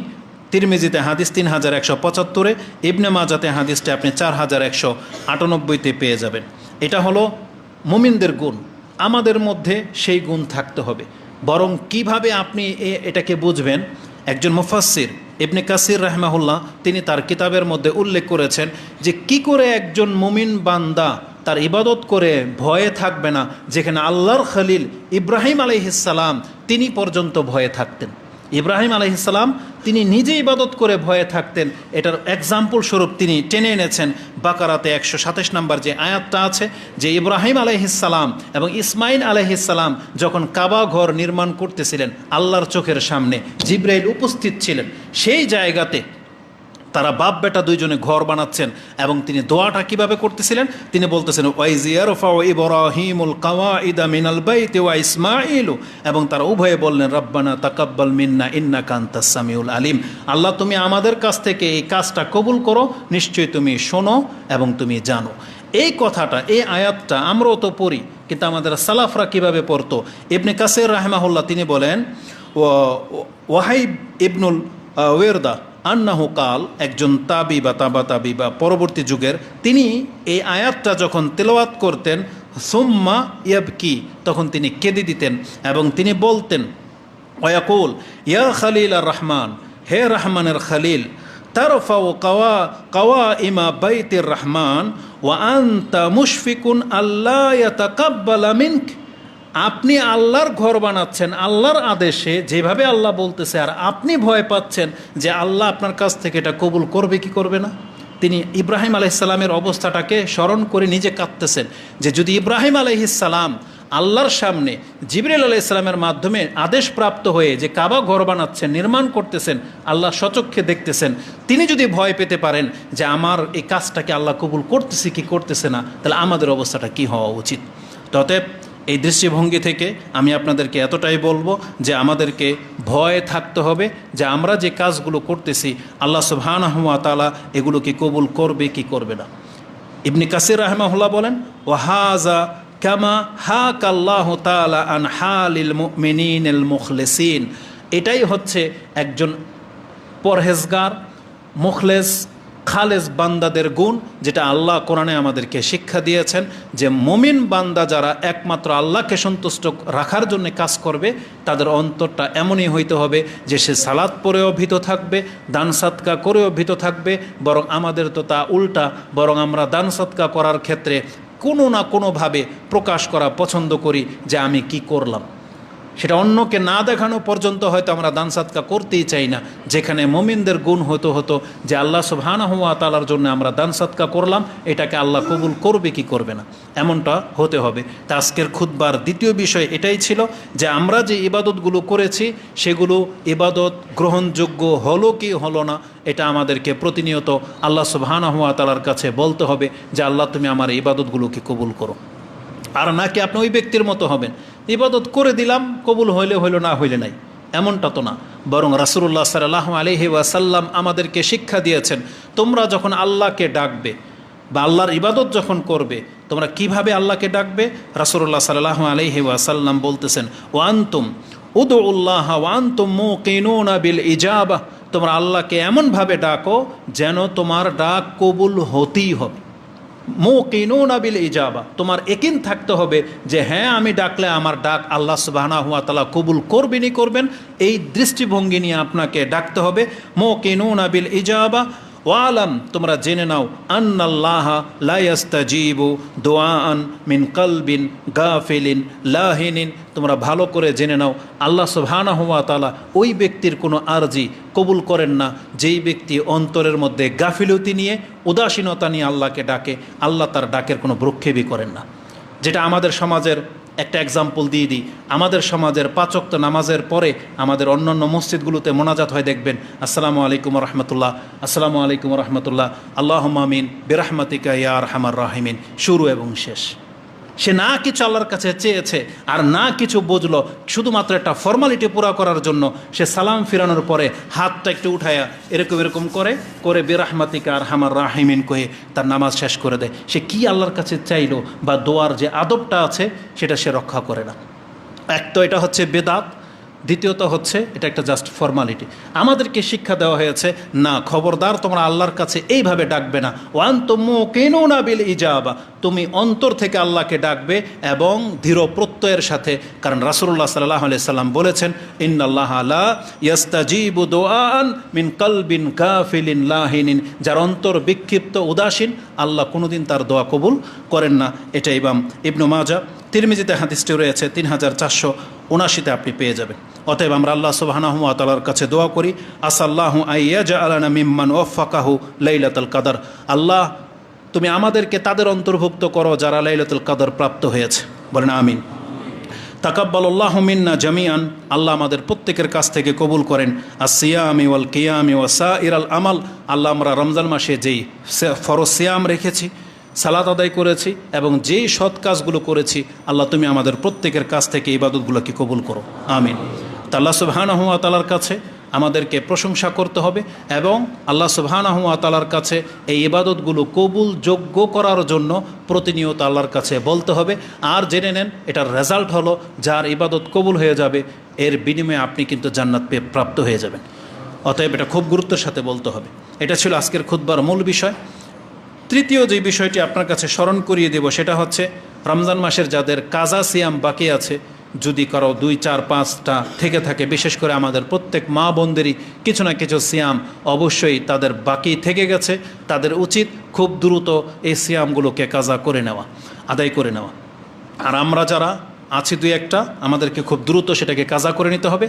তিরমিজিতে হাদিস 3175, ইবনে মাজাতে হাদিসটা আপনি 4198 পেয়ে যাবেন। এটা হলো মুমিনদের গুণ। আমাদের মধ্যে সেই গুণ থাকতে হবে। বরং কিভাবে আপনি এটাকে বুঝবেন, একজন মুফাসসির ইবনে কাসির রাহমাহুল্লাহ তিনি তার কিতাবের মধ্যে উল্লেখ করেছেন যে কি করে একজন মুমিন বান্দা তার ইবাদত করে ভয়ে থাকবে না, যেখানে আল্লাহর খলিল ইব্রাহিম আলাইহিস সালাম তিনি পর্যন্ত ভয়ে থাকতেন। ইব্রাহিম আলাইহিস সালাম তিনি নিজে ইবাদত করে ভয়ে থাকতেন। এটার এক্সাম্পল স্বরূপ তিনি টেনে এনেছেন বাকারাতে 127 নম্বর যে আয়াতটা আছে, যে ইব্রাহিম আলাইহিস সালাম এবং ইসমাইল আলাইহিস সালাম যখন কাবা ঘর নির্মাণ করতেছিলেন, আল্লাহর চোখের সামনে জিবরাইল উপস্থিত ছিলেন, সেই জায়গাতে তারা বাপ বেটা দুইজনে ঘর বানাচ্ছেন, এবং তিনি দোয়াটা কিভাবে করতেছিলেন, তিনি বলতেছেন ওয়াইজিয়ারফাউ ইব্রাহিমুল কাওয়াইদা মিনাল বাইতি ওয়া ইসমাঈলু, এবং তারা উভয়ে বললেন রব্বানা তাকাব্বাল মিন্না ইন্নাকা আনতাস সামিউল আলিম। আল্লাহ তুমি আমাদের কাছ থেকে এই কাজটা কবুল করো, নিশ্চয়ই তুমি শোনো এবং তুমি জানো। এই কথাটা, এই আয়াতটা আমরাও তো পড়ি, কিন্তু আমাদের সালাফরা কিভাবে পড়তো। ইবনে কাসির রাহমাহুল্লাহ তিনি বলেন, ওয়াহাইব ইবনুল ওয়েরদা আন্নাহু কাল, একজন তাবি বা পরবর্তী যুগের, তিনি এই আয়াতটা যখন তেলাওয়াত করতেন, সুম্মা ইয়াবকি, তখন তিনি কেঁদে দিতেন এবং তিনি বলতেন, ওয়াকুল ইয়া খালিল আর রহমান, হে রহমানের খালিল, তারফাউ কাওয়াইমা বাইতির রহমান ওয়া আনতা মুশফিকুন আল্লাহ ইয়াতাকাব্বালা মিনক। আপনি আল্লাহর ঘর বানাচ্ছেন আল্লাহর আদেশে, যেভাবে আল্লাহ বলতেছে, আর আপনি ভয় পাচ্ছেন যে আল্লাহ আপনার কাছ থেকে এটা কবুল করবে কি করবে না। তিনি ইব্রাহিম আলাইহিস সালামের অবস্থাটাকে স্মরণ করে নিজে কাঁদতেছেন, যে যদি ইব্রাহিম আলাইহিস সালাম আল্লাহর সামনে জিবরিল আলাইহিস সালামের মাধ্যমে আদেশ প্রাপ্ত হয়ে যে কাবা ঘর বানাচ্ছেন, নির্মাণ করতেছেন, আল্লাহ সচক্ষে দেখতেছেন, তিনি যদি ভয় পেতে পারেন যে আমার এই কাজটাকে আল্লাহ কবুল করতেছে কি করতেছে না, তাহলে আমাদের অবস্থাটা কি হওয়া উচিত। অতএব এই দৃষ্টিভঙ্গি থেকে আমি আপনাদেরকে এতটাই বলবো যে আমাদেরকে ভয় থাকতে হবে যে আমরা যে কাজগুলো করতেছি আল্লাহ সুবহানাহু ওয়া তাআলা এগুলোকে কবুল করবে কি করবে না। ইবনে কাসির রাহমাহুল্লাহ বলেন, ওয়াহাজা কামা হাকাল্লাহু তাআলা আন হালিল মুমিনিনিল মুখলিসিন। এটাই হচ্ছে একজন পরহেজগার, মুখলেস, খালেস বান্দাদের গুণ, যেটা আল্লাহ কোরআনে আমাদেরকে শিক্ষা দিয়েছেন, যে মুমিন বান্দা যারা একমাত্র আল্লাহকে সন্তুষ্ট রাখার জন্য কাজ করবে, তাদের অন্তরটা এমনই হইতে হবে যে সে সালাত পড়েও ভীত থাকবে, দান সাদকা করেও ভীত থাকবে। বরং আমাদের তো তা উল্টা, বরং আমরা দান সাদকা করার ক্ষেত্রে কোনো না কোনোভাবে প্রকাশ করা পছন্দ করি যে আমি কি করলাম। সেটা অন্যকে না দেখানো পর্যন্ত হয়তো আমরা দান সাদকা করতেই চাই না, যেখানে মুমিনদের গুণ হতো যে আল্লাহ সুবহানাহু ওয়া তাআলার জন্য আমরা দান সাদকা করলাম, এটাকে আল্লাহ কবুল করবে কি করবে না, এমনটা হতে হবে। তা আজকের খুতবার দ্বিতীয় বিষয় এটাই ছিল যে আমরা যে ইবাদতগুলো করেছি সেগুলো ইবাদত গ্রহণযোগ্য হলো কি হলো না, এটা আমাদেরকে প্রতিনিয়ত আল্লাহ সুবহানাহু ওয়া তাআলার কাছে বলতে হবে যে আল্লাহ তুমি আমার ইবাদতগুলোকে কবুল করো। আর নাকি আপনি ওই ব্যক্তির মতো হবেন, ইবাদত করে দিলাম, কবুল হইলে হইল, না হইলে নাই, এমনটা তো না। বরং রাসূলুল্লাহ সাল্লাল্লাহু আলাইহি ওয়াসাল্লাম আমাদেরকে শিক্ষা দিয়েছেন, তোমরা যখন আল্লাহকে ডাকবে বা আল্লাহর ইবাদত যখন করবে, তোমরা কিভাবে আল্লাহকে ডাকবে। রাসূলুল্লাহ সাল্লাল্লাহু আলাইহি ওয়াসাল্লাম বলতেছেন, ওয়ান্তুম উদউল্লাহ ওয়ান্তুম মুকিনুনা বিল ইজাবা, তোমরা আল্লাহকে এমনভাবে ডাকো যেন তোমার ডাক কবুল হতেই হবে। মুকিনুনা বিল ইজাবা, তোমার ইয়াকিন থাকতে হবে যে হ্যাঁ আমি ডাকলে আমার ডাক আল্লাহ সুবহানাহু ওয়া তাআলা কবুল করবেনই করবেন, এই দৃষ্টিভঙ্গি নিয়ে আপনাকে ডাকতে হবে। মুকিনুনা বিল ইজাবা ওয়ালাম, তোমরা জেনে নাও আন্নাল্লাহা লা ইয়াস্তাজিবু দুআআন মিন কলবিন গাফিলিন লাহিনিন, তোমরা ভালো করে জেনে নাও আল্লাহ সুবহানাহু ওয়া তাআলা ওই ব্যক্তির কোনো আরজি কবুল করেন না যেই ব্যক্তি অন্তরের মধ্যে গাফিলতি নিয়ে উদাসীনতা নিয়ে আল্লাহকে ডাকে, আল্লাহ তার ডাকের কোনো ভ্রুক্ষেপই করেন না। যেটা আমাদের সমাজের একটা এক্সাম্পল দিয়ে দিই, আমাদের সমাজের 5 ওয়াক্ত নামাজের পরে আমাদের অন্যান্য মসজিদগুলোতে মোনাজাত হয়, দেখবেন আসসালামু আলাইকুম রহমতুল্লাহ, আসসালামু আলাইকুম রহমতুল্লাহ, আল্লাহুম্মা আমিন বিরহমাতিকা ইয়া আরহামার রাহিমিন, শুরু এবং শেষ। সে না কিছু আল্লাহর কাছে চেয়েছে আর না কিছু বুঝলো, শুধুমাত্র একটা ফর্মালিটি পুরা করার জন্য সে সালাম ফিরানোর পরে হাতটা একটু উঠায়া এরকম করে বিরহমাতিকা আরহামার রাহিমিন কয়ে তার নামাজ শেষ করে দেয়। সে কি আল্লাহর কাছে চাইলো বা দোয়ার যে আদবটা আছে সেটা সে রক্ষা করে না। এক তো এটা হচ্ছে বেদাত, দ্বিতীয়ত হচ্ছে এটা একটা জাস্ট ফর্মালিটি। আমাদেরকে শিক্ষা দেওয়া হয়েছে না, খবরদার তোমরা আল্লাহর কাছে এইভাবে ডাকবে না, ওয়ান্তুম মুকিনুনা বিল ইজাবা, তুমি অন্তর থেকে আল্লাহকে ডাকবে এবং দৃঢ় প্রত্যয়ের সাথে। কারণ রাসূলুল্লাহ সাল্লাল্লাহু আলাইহি সাল্লাম বলেছেন, ইন্নাল্লাহা লা ইয়াস্তাজিবু দুআআন মিন কলবিন গাফিলিন লাহিনিন, যার অন্তর বিক্ষিপ্ত উদাসীন আল্লাহ কোনোদিন তার দোয়া কবুল করেন না। এটা ইমাম ইবনু মাজাহ, তিরমিজিতে হাদিসটি রয়েছে 3479-তে আপনি পেয়ে যাবেন। অতএব আমরা আল্লাহ সুবহানাহু ওয়া তাআলার কাছে দোয়া করি, আসাল্লাহু আইয়াজআলানা মিম্মান ওয়াফাকাহু লাইলাতুল কদর, আল্লাহ তুমি আমাদেরকে তাদের অন্তর্ভুক্ত করো যারা লাইলাতুল কদর প্রাপ্ত হয়েছে, বলেন আমিন। তাকাব্বালাল্লাহু মিন্না জামিআন, আল্লাহ আমাদের প্রত্যেকের কাছ থেকে কবুল করেন। আসিয়ামি ওয়াল কিয়ামি ওয়া সাইরাল আমাল, আল্লাহ আমরা রমজান মাসে যেই ফরজ সিয়াম রেখেছি, সালাত আদায় করেছি এবং যেই সৎ কাজগুলো করেছি, আল্লাহ তুমি আমাদের প্রত্যেকের কাছ থেকে ইবাদতগুলোকে কবুল করো, আমিন। তা আল্লাহ সুবহানাহু ওয়া তাআলার কাছে আমাদেরকে প্রশংসা করতে হবে এবং আল্লাহ সুবহানাহু ওয়া তাআলার কাছে এই ইবাদতগুলো কবুল যোগ্য করার জন্য প্রতিনিয়ত আল্লাহর কাছে বলতে হবে। আর জেনে নেন এটার রেজাল্ট হলো যার ইবাদত কবুল হয়ে যাবে এর বিনিময়ে আপনি কিন্তু জান্নাত পেয়ে প্রাপ্ত হয়ে যাবেন। অতএব এটা খুব গুরুত্বের সাথে বলতে হবে। এটা ছিল আজকের খুতবার মূল বিষয়। তৃতীয় যে বিষয়টি আপনার কাছে স্মরণ করিয়ে দেব সেটা হচ্ছে রমজান মাসের যাদের কাজা সিয়াম বাকি আছে, যদি কারো 2, 4, 5টা থেকে থাকে, বিশেষ করে আমাদের প্রত্যেক মা বোনদেরই কিছু না কিছু সিয়াম অবশ্যই তাদের বাকি থেকে গেছে, তাদের উচিত খুব দ্রুত এই সিয়ামগুলোকে কাজা করে নেওয়া, আদায় করে নেওয়া। আর আমরা যারা আছি 2-1টা, আমাদেরকে খুব দ্রুত সেটাকে কাজা করে নিতে হবে।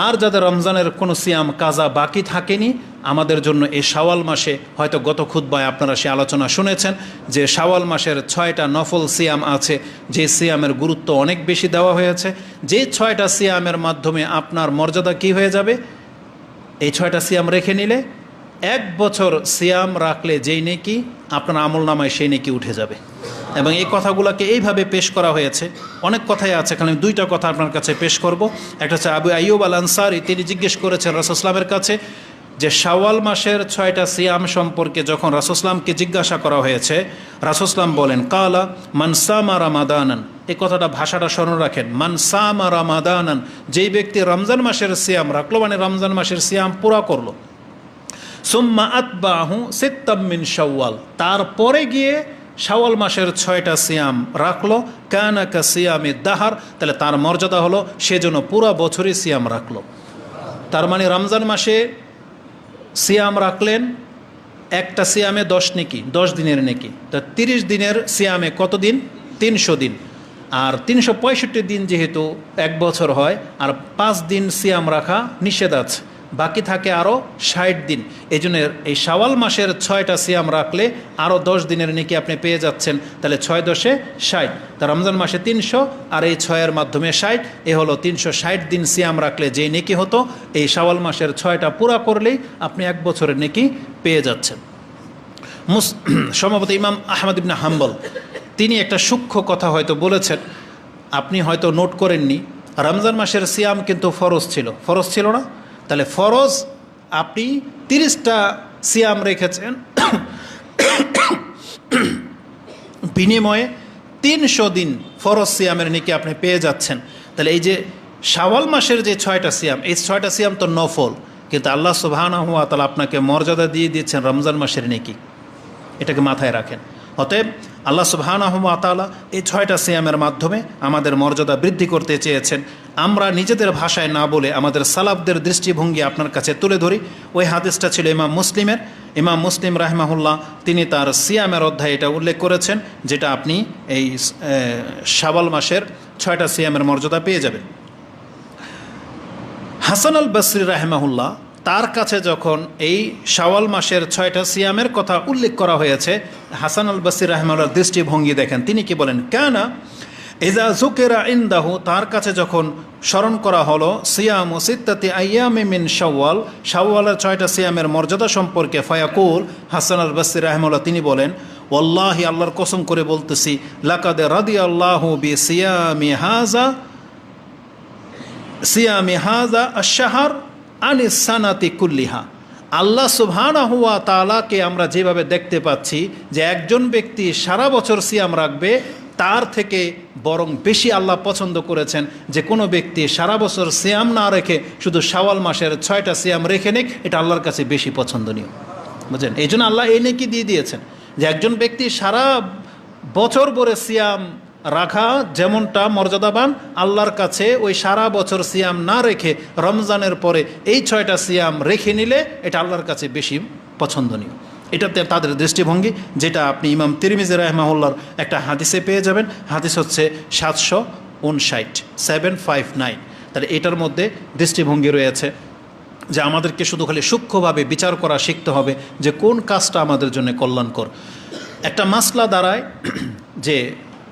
আর যাদের রমজানের কোনো সিয়াম কাজা বাকি থাকেনি, আমাদের জন্য এই শাওয়াল মাসে, হয়তো গত খুতবায় আপনারা সে আলোচনা শুনেছেন যে শাওয়াল মাসের 6টা নফল সিয়াম আছে, যে সিয়ামের গুরুত্ব অনেক বেশি দেওয়া হয়েছে, যে 6টা সিয়ামের মাধ্যমে আপনার মর্যাদা কি হয়ে যাবে। এই 6টা সিয়াম রেখে নিলে 1 বছর সিয়াম রাখলে যেই নেকি আপনার আমল নামায় সেই নেকি উঠে যাবে। এবং এই কথাগুলোকে এইভাবে পেশ করা হয়েছে, অনেক কথাই আছে, এখানে 2টা কথা আপনার কাছে পেশ করব। একটা হচ্ছে আবু আইয়ুব আল আনসারী, তিনি জিজ্ঞেস করেছেন রাসূলুল্লাহ সাল্লাল্লাহু আলাইহি ওয়াসাল্লামের কাছে যে শাওয়াল মাসের 6টা সিয়াম সম্পর্কে যখন রাসূলুল্লাহ সাল্লাল্লাহু আলাইহি ওয়াসাল্লামকে জিজ্ঞাসা করা হয়েছে, রাসূলুল্লাহ সাল্লাল্লাহু আলাইহি ওয়াসাল্লাম বলেন, কালা মান সামা রামাদানান, এই কথাটা ভাষাটা স্মরণ রাখেন, মান সামা রামাদানান, যেই ব্যক্তি রমজান মাসের সিয়াম রাখলো, মানে রমজান মাসের সিয়াম পুরা করলো, সুম্মা আতবাহু সিত্তাম মিন শাওয়াল, তারপরে গিয়ে শাওয়াল মাসের 6টা সিয়াম রাখলো, কানা কা সিয়ামে দাহার, তাহলে তার মর্যাদা হলো সেজন্য পুরো বছরই সিয়াম রাখলো। তার মানে রমজান মাসে সিয়াম রাখলেন, একটা সিয়ামে 10 নেকি, 10 দিনের নেকি, তা 30 দিনের সিয়ামে কত দিন? 300 দিন। আর 365 দিন যেহেতু এক বছর হয়, আর 5 দিন সিয়াম রাখা নিষেধ আছে, বাকি থাকে আরও 60 দিন। এই জন্য এই শাওয়াল মাসের 6টা সিয়াম রাখলে আরও 10 দিনের নেকি আপনি পেয়ে যাচ্ছেন। তাহলে 6 10 60, তা রমজান মাসে 300 আর এই 6-এর মাধ্যমে 60, এ হলো 360 দিন সিয়াম রাখলে যেই নেকি হতো, এই শাওয়াল মাসের 6টা পুরা করলেই আপনি এক বছরের নেকি পেয়ে যাচ্ছেন। সম্ভবত ইমাম আহমদ ইবনে হাম্বল তিনি একটা সূক্ষ্ম কথা হয়তো বলেছেন, আপনি হয়তো নোট করেননি। রমজান মাসের সিয়াম কিন্তু ফরজ ছিল না? তাহলে ফরজ আপনি 30টা সিয়াম রেখেছেন, বিনিময়ে 300 দিন ফরজ সিয়ামের নেকি আপনি পেয়ে যাচ্ছেন। তাহলে এই যে শাওয়াল মাসের যে 6টা সিয়াম, এই 6টা সিয়াম তো নফল, কিন্তু আল্লাহ সুবহানাহু ওয়া তাআলা আপনাকে মর্যাদা দিয়ে দিয়েছেন রমজান মাসের নেকি, এটাকে মাথায় রাখেন। অতএব আল্লাহ সুবহানাহু ওয়া তাআলা এই 6টা সিয়ামের মাধ্যমে আমাদের মর্যাদা বৃদ্ধি করতে চেয়েছেন। আমরা নিজেদের ভাষায় না বলে আমাদের সালাফদের দৃষ্টিভঙ্গি আপনার কাছে তুলে ধরি। ওই হাদিসটা ছিল ইমাম মুসলিমের। ইমাম মুসলিম রাহিমাহুল্লাহ তিনি তার সিয়ামের অধ্যায়ে এটা উল্লেখ করেছেন, যেটা আপনি এই শাওয়াল মাসের 6টা সিয়ামের মর্যাদা পেয়ে যাবেন। হাসান আল বসরি রাহিমাহুল্লাহ তার কাছে যখন এই শাওয়াল মাসের 6টা সিয়ামের কথা উল্লেখ করা হয়েছে, হাসান আল বসরি রাহিমাহুল্লাহর দৃষ্টিভঙ্গি দেখেন, তিনি কি বলেন, কানা ইজা যুকিরা ইনদাহু, তার কাছে যখন স্মরণ করা হলো সিয়ামু সিত্তাতি আইয়ামি মিন শাওয়াল, শাওয়ালের 6টা সিয়ামের মর্যাদা সম্পর্কে, ফায়াকুল, হাসান আল বসরি রাহিমাহুল্লাহ তিনি বলেন, ওয়াল্লাহি, আল্লাহর কসম করে বলতেছি, লাকাদ রাদিয়াল্লাহু সিয়ামি হাযা আশ-শাহর আনিস সানাতি কুল্লিহা। আল্লাহ সুবহানাহু ওয়া তাআলাকে আমরা যেভাবে দেখতে পাচ্ছি যে একজন ব্যক্তি সারা বছর সিয়াম রাখবে, তার থেকে বরং বেশি আল্লাহ পছন্দ করেছেন যে কোনো ব্যক্তি সারা বছর সিয়াম না রেখে শুধু শাওয়াল মাসের 6টা সিয়াম রেখে নিক, এটা আল্লাহর কাছে বেশি পছন্দনীয়। বুঝলেন? এই জন্য আল্লাহ এই নেকি দিয়ে দিয়েছেন যে একজন ব্যক্তি সারা বছর ভরে সিয়াম রাখা যেমনটা মর্যাদাবান, আল্লাহর কাছে ওই সারা বছর সিয়াম না রেখে রমজানের পরে এই 6টা সিয়াম রেখে নিলে এটা আল্লাহর কাছে বেশি পছন্দনীয়। এটাতে তাদের দৃষ্টিভঙ্গি, যেটা আপনি ইমাম তিরমিজি রাহিমাহুল্লাহর একটা হাদিসে পেয়ে যাবেন। হাদিস হচ্ছে 759। তাহলে এটার মধ্যে দৃষ্টিভঙ্গি রয়েছে যে আমাদেরকে শুধু খালি সূক্ষ্মভাবে বিচার করা শিখতে হবে যে কোন কাজটা আমাদের জন্য কল্যাণকর। একটা মাসলা দাঁড়ায় যে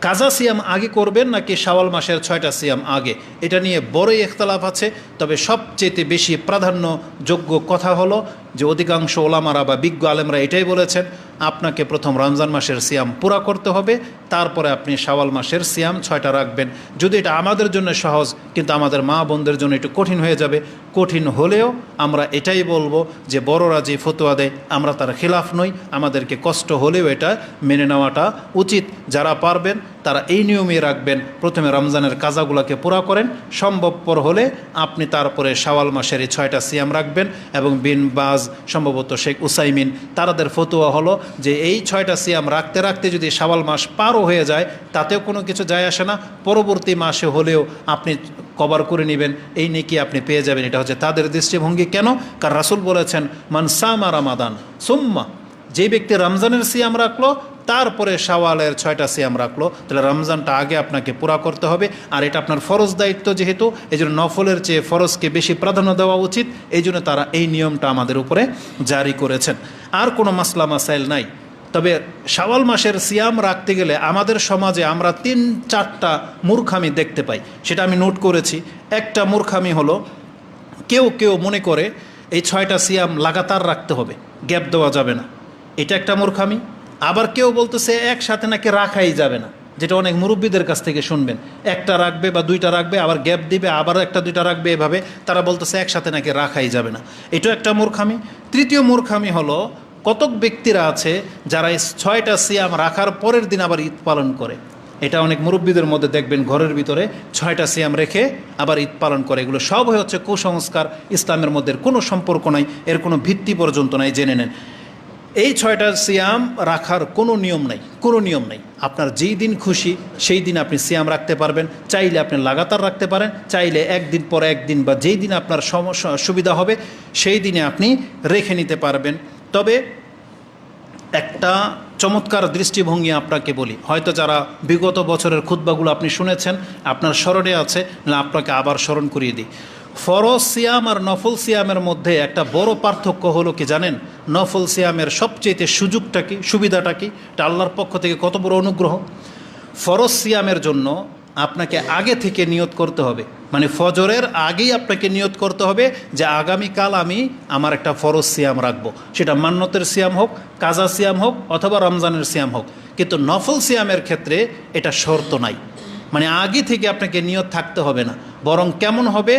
কাজা সিয়াম আগে করবেন নাকি শাওয়াল মাসের 6টা সিয়াম আগে, এটা নিয়ে বড়ই ইখতিলাফ আছে। তবে সবচেয়ে বেশি প্রাধান্যযোগ্য কথা হলো যে অধিকাংশ ওলামারা বা বিজ্ঞ আলেমরা এটাই বলেছেন, আপনাকে প্রথম রমজান মাসের সিয়াম পুরা করতে হবে, তারপরে আপনি শাওয়াল মাসের সিয়াম 6টা রাখবেন। যদি এটা আমাদের জন্য সহজ, কিন্তু আমাদের মা বোনদের জন্য একটু কঠিন হয়ে যাবে। কঠিন হলেও আমরা এটাই বলবো যে বড়রা যে ফতোয়া দেয় আমরা তার খিলাফ নই, আমাদেরকে কষ্ট হলেও এটা মেনে নেওয়াটা উচিত। যারা পারবেন তারা এই নিয়মে রাখবেন, প্রথমে রমজানের কাজাগুলোকে পুরা করেন, সম্ভবপর হলে আপনি তারপরে শাওয়াল মাসের এই 6টা সিয়াম রাখবেন। এবং বিন বাজ, সম্ভবত শেখ উসাইমিন, তাদের ফতোয়া হলো যে এই 6টা সিয়াম রাখতে রাখতে যদি শাওয়াল মাস পারও হয়ে যায় তাতেও কোনো কিছু যায় আসে না, পরবর্তী মাসে হলেও আপনি কভার করে নেবেন, এই নেকি আপনি পেয়ে যাবেন। এটা হচ্ছে তাদের দৃষ্টিভঙ্গি। কেন? কারণ রাসূল বলেছেন, মান সামা রমাদান সুম্মা, যে ব্যক্তি রমজানের সিয়াম রাখলো তারপরে শাওয়ালের 6টা সিয়াম রাখলো, তাহলে রমজানটা আগে আপনাকে পুরা করতে হবে। আর এটা আপনার ফরজ দায়িত্ব, যেহেতু এই জন্য নফলের চেয়ে ফরজকে বেশি প্রাধান্য দেওয়া উচিত। এই জন্য তারা এই নিয়মটা আমাদের উপরে জারি করেছেন। আর কোনো মাসলা মাসাইল নাই। তবে শাওয়াল মাসের সিয়াম রাখতে গেলে আমাদের সমাজে আমরা 3-4টা মূর্খামি দেখতে পাই, সেটা আমি নোট করেছি। একটা মূর্খামি হলো কেউ মনে করে এই 6টা সিয়াম লাগাতার রাখতে হবে, গ্যাপ দেওয়া যাবে না, এটা একটা মূর্খামি। আবার কেউ বলতেছে একসাথে নাকি রাখাই যাবে না, যেটা অনেক মুরব্বীদের কাছ থেকে শুনবেন, একটা রাখবে বা 2টা রাখবে, আবার গ্যাপ দিবে, আবার একটা 2টা রাখবে, এভাবে তারা বলতেছে একসাথে নাকি রাখাই যাবে না, এটাও একটা মূর্খামি। তৃতীয় মূর্খামি হলো কতক ব্যক্তিরা আছে যারা এই 6টা সিয়াম রাখার পরের দিন আবার ঈদ পালন করে। এটা অনেক মুরব্বীদের মধ্যে দেখবেন ঘরের ভিতরে 6টা সিয়াম রেখে আবার ঈদ পালন করে। এগুলো সব হচ্ছে কুসংস্কার, ইসলামের মধ্যে কোনো সম্পর্ক নাই, এর কোনো ভিত্তি পর্যন্ত নাই, জেনে নেন। এই 6টা সিয়াম রাখার কোনো নিয়ম নাই। আপনার যেই দিন খুশি সেই দিন আপনি সিয়াম রাখতে পারবেন, চাইলে আপনি লাগাতার রাখতে পারেন, চাইলে একদিন পর একদিন বা যেই দিন আপনার সুবিধা হবে সেই দিনে আপনি রেখে নিতে পারবেন। তবে একটা চমৎকার দৃষ্টিভঙ্গি আপনাকে বলি, হয়তো যারা বিগত বছরের খুতবাগুলো আপনি শুনেছেন, আপনার স্মরণে আছে, না আপনাকে আবার স্মরণ করিয়ে দিই। ফরজ সিয়াম আর নফল সিয়ামের মধ্যে একটা বড় পার্থক্য হলো কি জানেন? নফল সিয়ামের সবচেয়ে সুযোগটা কি, সুবিধাটা কি, এটা আল্লাহর পক্ষ থেকে কত বড় অনুগ্রহ। ফরজ সিয়ামের জন্য আপনাকে আগে থেকে নিয়ত করতে হবে, মানে ফজরের আগেই আপনাকে নিয়ত করতে হবে যে আগামীকাল আমি আমার একটা ফরজ সিয়াম রাখবো, সেটা মান্নতের সিয়াম হোক, কাজা সিয়াম হোক, অথবা রমজানের সিয়াম হোক। কিন্তু নফল সিয়ামের ক্ষেত্রে এটা শর্ত নাই, মানে আগে থেকে আপনাকে নিয়ত থাকতে হবে না। বরং কেমন হবে,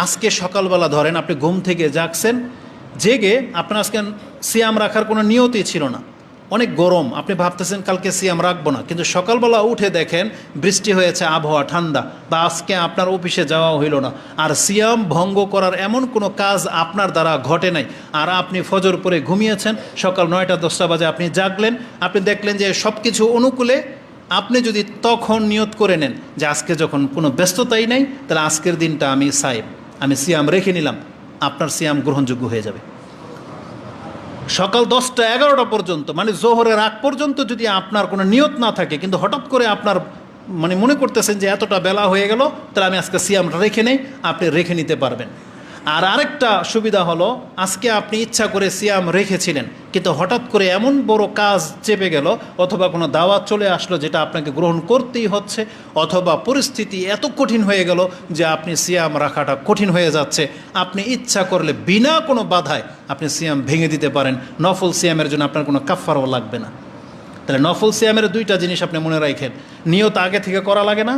আজকে সকালবেলা ধরেন আপনি ঘুম থেকে জাগছেন, জেগে আপনার আজকে সিয়াম রাখার কোনো নিয়তই ছিল না, অনেক গরম, আপনি ভাবতেছেন কালকে সিয়াম রাখবো না, কিন্তু সকালবেলা উঠে দেখেন বৃষ্টি হয়েছে, আবহাওয়া ঠান্ডা, বা আজকে আপনার অফিসে যাওয়া হইল না, আর সিয়াম ভঙ্গ করার এমন কোনো কাজ আপনার দ্বারা ঘটে নাই, আর আপনি ফজর পরে ঘুমিয়েছেন, সকাল 9টা-10টা বাজে আপনি জাগলেন, আপনি দেখলেন যে সব কিছু অনুকূলে, আপনি যদি তখন নিয়ত করে নেন যে আজকে যখন কোনো ব্যস্ততাই নেই, তাহলে আজকের দিনটা আমি সাইম, আমি সিয়াম রেখে নিলাম, আপনার সিয়াম গ্রহণযোগ্য হয়ে যাবে। সকাল 10টা-11টা পর্যন্ত, মানে জোহরের আগ পর্যন্ত যদি আপনার কোনো নিয়ত না থাকে, কিন্তু হঠাৎ করে আপনার মানে মনে করতেছেন যে এতটা বেলা হয়ে গেল, তাহলে আমি আজকে সিয়ামটা রেখে নেই, আপনি রেখে নিতে পারবেন। আর আরেকটা সুবিধা হলো, আজকে আপনি ইচ্ছা করে সিয়াম রেখেছিলেন, কিন্তু হঠাৎ করে এমন বড় কাজ চেপে গেল, অথবা কোনো দাওয়াত চলে আসলো যেটা আপনাকে গ্রহণ করতেই হচ্ছে, অথবা পরিস্থিতি এত কঠিন হয়ে গেল যে আপনি সিয়াম রাখাটা কঠিন হয়ে যাচ্ছে, আপনি ইচ্ছা করলে বিনা কোনো বাধায় আপনি সিয়াম ভেঙে দিতে পারেন। নফল সিয়ামের জন্য আপনার কোনো কাফফারাও লাগবে না। তাহলে নফল সিয়ামের দুইটা জিনিস আপনি মনে রাখেন, নিয়ত আগে থেকে করা লাগে না,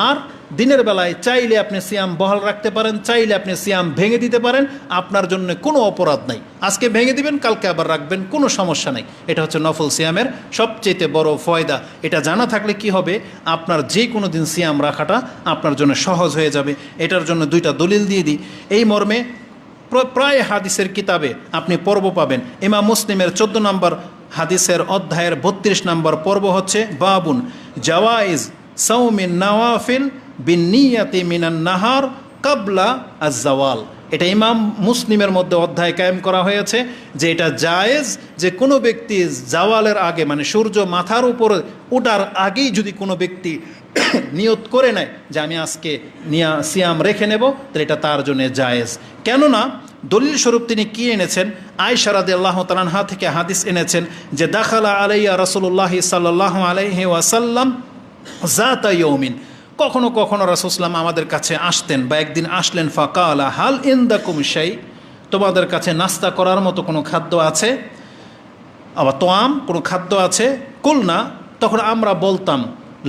আর দিনের বেলায় চাইলে আপনি সিয়াম বহাল রাখতে পারেন, চাইলে আপনি সিয়াম ভেঙে দিতে পারেন, আপনার জন্য কোনো অপরাধ নাই। আজকে ভেঙে দিবেন, কালকে আবার রাখবেন, কোনো সমস্যা নাই। এটা হচ্ছে নফল সিয়ামের সবচেয়ে বড় ফয়দা। এটা জানা থাকলে কি হবে, আপনার যে কোনো দিন সিয়াম রাখাটা আপনার জন্য সহজ হয়ে যাবে। এটার জন্য দুইটা দলিল দিয়ে দিই। এই মর্মে প্রায় হাদিসের কিতাবে আপনি পর্ব পাবেন। ইমাম মুসলিমের 14 নম্বর হাদিসের অধ্যায়ের 32 নম্বর পর্ব হচ্ছে বাবুন জাওয়াইজ সাওমিন নওয়াফিল বিন্নিয়াতি মিনান নাহার কাবলা আজ-জাওয়াল। এটা ইমাম মুসলিমের মধ্যে অধ্যায় কায়েম করা হয়েছে যে এটা জায়েজ যে কোনো ব্যক্তি জাওয়ালের আগে, মানে সূর্য মাথার উপর ওঠার আগেই যদি কোনো ব্যক্তি নিয়ত করে নেয় যে আমি আজকে সিয়াম রেখে নেব, তাহলে এটা তার জন্য জায়েজ। কেননা দলিল স্বরূপ তিনি কি এনেছেন, আয়েশা রাদিয়াল্লাহু তাআলা আনহা থেকে হাদিস এনেছেন যে দাখালা আলাইয়া রাসূলুল্লাহ সাল্লাল্লাহু আলাইহি ওয়াসাল্লাম যাতা ইয়াউমিন, কখনো কখনো রাসূল সাল্লাল্লাহু আমাদের কাছে আসতেন বা একদিন আসলেন, ফাকালা হাল ইনদাকুম শাই, তোমাদের কাছে নাস্তা করার মতো কোনো খাদ্য আছে, আবার তোয়াম কোনো খাদ্য আছে, কুলনা, তখন আমরা বলতাম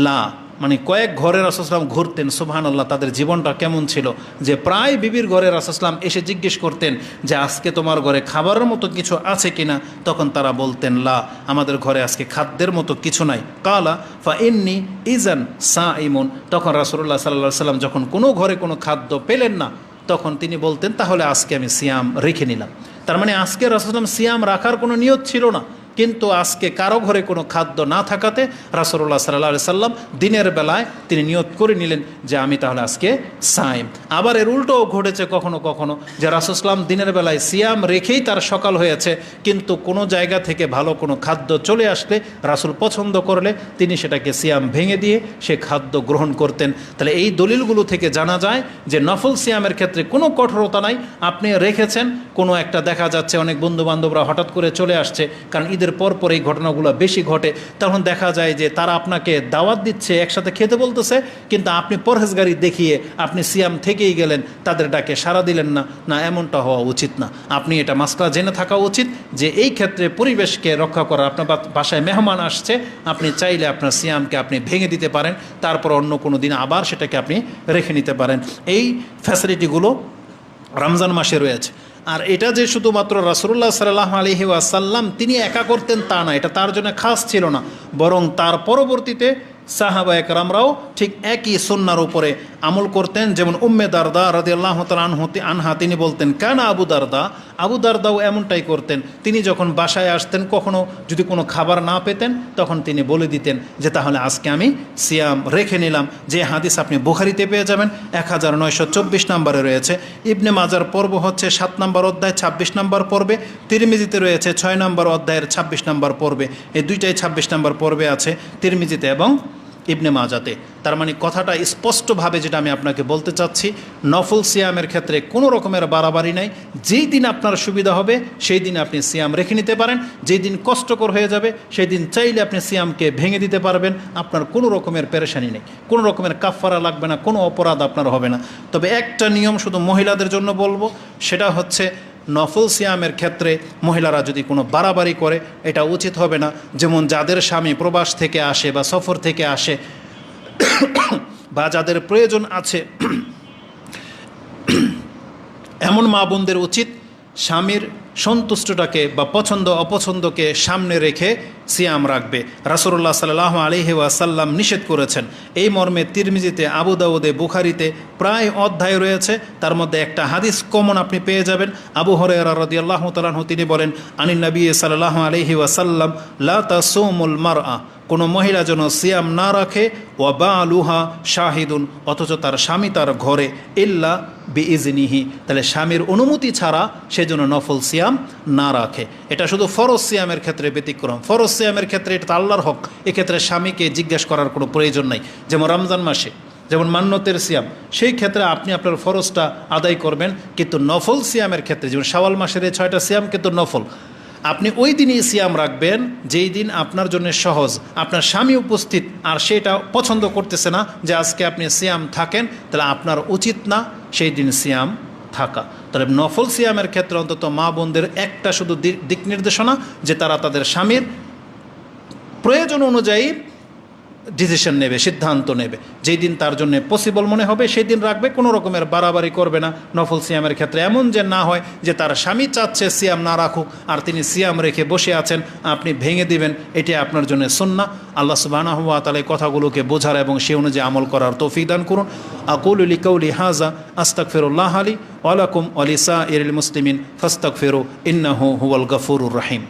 লা, মানে কয়েক ঘরে রাসূল সাল্লাল্লাহু ঘুরতেন, সুবহানাল্লাহ, তাদের জীবনটা কেমন ছিল যে প্রায় বিবির ঘরে রাসূল সাল্লাল্লাহু এসে জিজ্ঞেস করতেন যে আজকে তোমার ঘরে খাবারের মতো কিছু আছে কিনা, তখন তারা বলতেন লা, আমাদের ঘরে আজকে খাদ্যের মতো কিছু নাই। কালা ফা ইন্নি ইজান সাইমুন, তখন রাসূলুল্লাহ সাল্লাল্লাহু আলাইহি ওয়াসাল্লাম যখন কোনো ঘরে কোনো খাদ্য পেলেন না, তখন তিনি বলতেন তাহলে আজকে আমি সিয়াম রেখে নিলাম। তার মানে আজকে রাসূল সাল্লাল্লাহু আলাইহি ওয়াসাল্লাম সিয়াম রাখার কোনো নিয়ত ছিল না, কিন্তু আজকে কারো ঘরে কোনো খাদ্য না থাকাতে রাসূলুল্লাহ সাল্লাল্লাহু আলাইহি সাল্লাম দিনের বেলায় তিনি নিয়ত করে নিলেন যে আমি তাহলে আজকে সাইম। আবার এর উল্টোও ঘটেছে কখনো কখনো যে রাসূল সাল্লাম দিনের বেলায় সিয়াম রেখেই তার সকাল হয়েছে, কিন্তু কোনো জায়গা থেকে ভালো কোনো খাদ্য চলে আসলে রাসূল পছন্দ করলে তিনি সেটাকে সিয়াম ভেঙে দিয়ে সে খাদ্য গ্রহণ করতেন। তাহলে এই দলিলগুলো থেকে জানা যায় যে নফল সিয়ামের ক্ষেত্রে কোনো কঠোরতা নাই। আপনি রেখেছেন, কোনো একটা দেখা যাচ্ছে অনেক বন্ধুবান্ধবরা হঠাৎ করে চলে আসছে, কারণ ঈদের পর এই ঘটনাগুলো বেশি ঘটে, তখন দেখা যায় যে তারা আপনাকে দাওয়াত দিচ্ছে, একসাথে খেতে বলতেছে, কিন্তু আপনি পরহেজগারি দেখিয়ে আপনি সিয়াম থেকেই গেলেন, তাদের ডাকে সাড়া দিলেন না। না, এমনটা হওয়া উচিত না। আপনি এটা মাসলা জেনে থাকা উচিত যে এই ক্ষেত্রে পরিবেশকে রক্ষা করা, আপনার বাসায় মেহমান আসছে, আপনি চাইলে আপনার সিয়ামকে আপনি ভেঙে দিতে পারেন, তারপর অন্য কোনো দিন আবার সেটাকে আপনি রেখে নিতে পারেন। এই ফ্যাসিলিটিগুলো রমজান মাসে রয়েছে। আর এটা যে শুধুমাত্র রাসূলুল্লাহ সাল্লাল্লাহু আলাইহি ওয়াসাল্লাম তিনি একা করতেন তা না, এটা তার জন্য খাস ছিল না, বরং তার পরবর্তীতে সাহাবা একরামরাও ঠিক একই সুন্নার উপরে আমল করতেন। যেমন উম্মে দারদা রাদিয়াল্লাহু তাআলা আনহা তিনি বলতেন, কেন আবু দারদাও এমনটাই করতেন। তিনি যখন বাসায় আসতেন, কখনো যদি কোনো খাবার না পেতেন, তখন তিনি বলে দিতেন যে তাহলে আজকে আমি সিয়াম রেখে নিলাম। যে হাদিস আপনি বুখারীতে পেয়ে যাবেন, 1924 নম্বরে রয়েছে। ইবনে মাজার পর্ব হচ্ছে 7 নম্বর অধ্যায় 26 নম্বর পর্বে, তিরমিজিতে রয়েছে 6 নম্বর অধ্যায়ের 26 নম্বর পর্বে। এই দুইটাই 26 নম্বর পর্বে আছে, তিরমিজিতে এবং ইবনে মাজাতে। তার মানে কথাটা স্পষ্টভাবে যেটা আমি আপনাকে বলতে চাচ্ছি, নফল সিয়ামের ক্ষেত্রে কোনো রকমের বাড়াবাড়ি নাই। যেই দিন আপনার সুবিধা হবে সেই দিন আপনি সিয়াম রেখে নিতে পারেন, যেই দিন কষ্টকর হয়ে যাবে সেই দিন চাইলে আপনি সিয়ামকে ভেঙে দিতে পারবেন। আপনার কোনো রকমের পেরেশানি নেই, কোনো রকমের কাফফারা লাগবে না, কোনো অপরাধ আপনার হবে না। তবে একটা নিয়ম শুধু মহিলাদের জন্য বলবো, সেটা হচ্ছে নফল সিয়ামের ক্ষেত্রে মহিলারা যদি কোনো বাড়াবাড়ি করে এটা উচিত হবে না। যেমন যাদের স্বামী প্রবাস থেকে আসে বা সফর থেকে আসে বা যাদের প্রয়োজন আছে, এমন মা বোনদের উচিত স্বামীর সন্তুষ্টটাকে বা পছন্দ অপছন্দকে সামনে রেখে সিয়াম রাখবে। রাসূলুল্লাহ সাল্লাল্লাহু আলাইহি ওয়াসাল্লাম নিষেধ করেছেন। এই মর্মে তিরমিজিতে, আবু দাউদে, বুখারীতে প্রায় অধ্যায় রয়েছে। তার মধ্যে একটা হাদিস কমন আপনি পেয়ে যাবেন। আবু হুরায়রা রাদিয়াল্লাহু তাআলা আনহু তিনি বলেন, আনিন নবী সাল্লাল্লাহু আলাইহি ওয়াসাল্লাম, লা তাসুমুল মারআ, কোনো মহিলা যেন সিয়াম না রাখে, ওয়া বালুহা শাহিদুন, অথচ তার স্বামী তার ঘরে, ইল্লা বিইজনিহি, তাহলে স্বামীর অনুমতি ছাড়া সে যেন নফল সিয়াম না রাখে। এটা শুধু ফরজ সিয়ামের ক্ষেত্রে ব্যতিক্রম। ফরজ সিয়ামের ক্ষেত্রে এটা আল্লাহর হক, এক্ষেত্রে স্বামীকে জিজ্ঞেস করার কোনো প্রয়োজন নাই। যেমন রমজান মাসে যেমন মান্যতের সিয়াম, সেই ক্ষেত্রে আপনি আপনার ফরজটা আদায় করবেন। কিন্তু নফল সিয়ামের ক্ষেত্রে, যেমন শাওয়াল মাসের এই 6টা সিয়াম কিন্তু নফল, আপনি ওই দিনই সিয়াম রাখবেন যেই দিন আপনার জন্য সহজ, আপনার স্বামী উপস্থিত আর সেটা পছন্দ করতেছে না যে আজকে আপনি সিয়াম থাকেন, তাহলে আপনার উচিত না সেই দিন সিয়াম থাকা। তাহলে নফল সিয়ামের ক্ষেত্রে অন্তত মা বোনদের একটা শুধু দিক নির্দেশনা যে তারা তাদের স্বামীর প্রয়োজন অনুযায়ী ডিসিশন নেবে, সিদ্ধান্ত নেবে। যেই দিন তার জন্য পসিবল মনে হবে সেই দিন রাখবে, কোনো রকমের বাড়াবাড়ি করবে না। নফল সিয়ামের ক্ষেত্রে এমন যে না হয় যে তার স্বামী চাচ্ছে সিয়াম না রাখুক আর তিনি সিয়াম রেখে বসে আছেন, আপনি ভেঙে দিবেন, এটি আপনার জন্য সুন্নাহ। আল্লাহ সুবহানাহু ওয়া তাআলা এই কথাগুলোকে বোঝার এবং সে অনুযায়ী আমল করার তৌফিক দান করুন। আকুলু লিকাউলি হাযা আস্তাগফিরুল্লাহ লি ওয়া লাকুম ওয়া লিসাইরিল মুসলিমিন ফাস্তাগফিরু ইন্নাহু হুয়াল গফুরুর রহিম।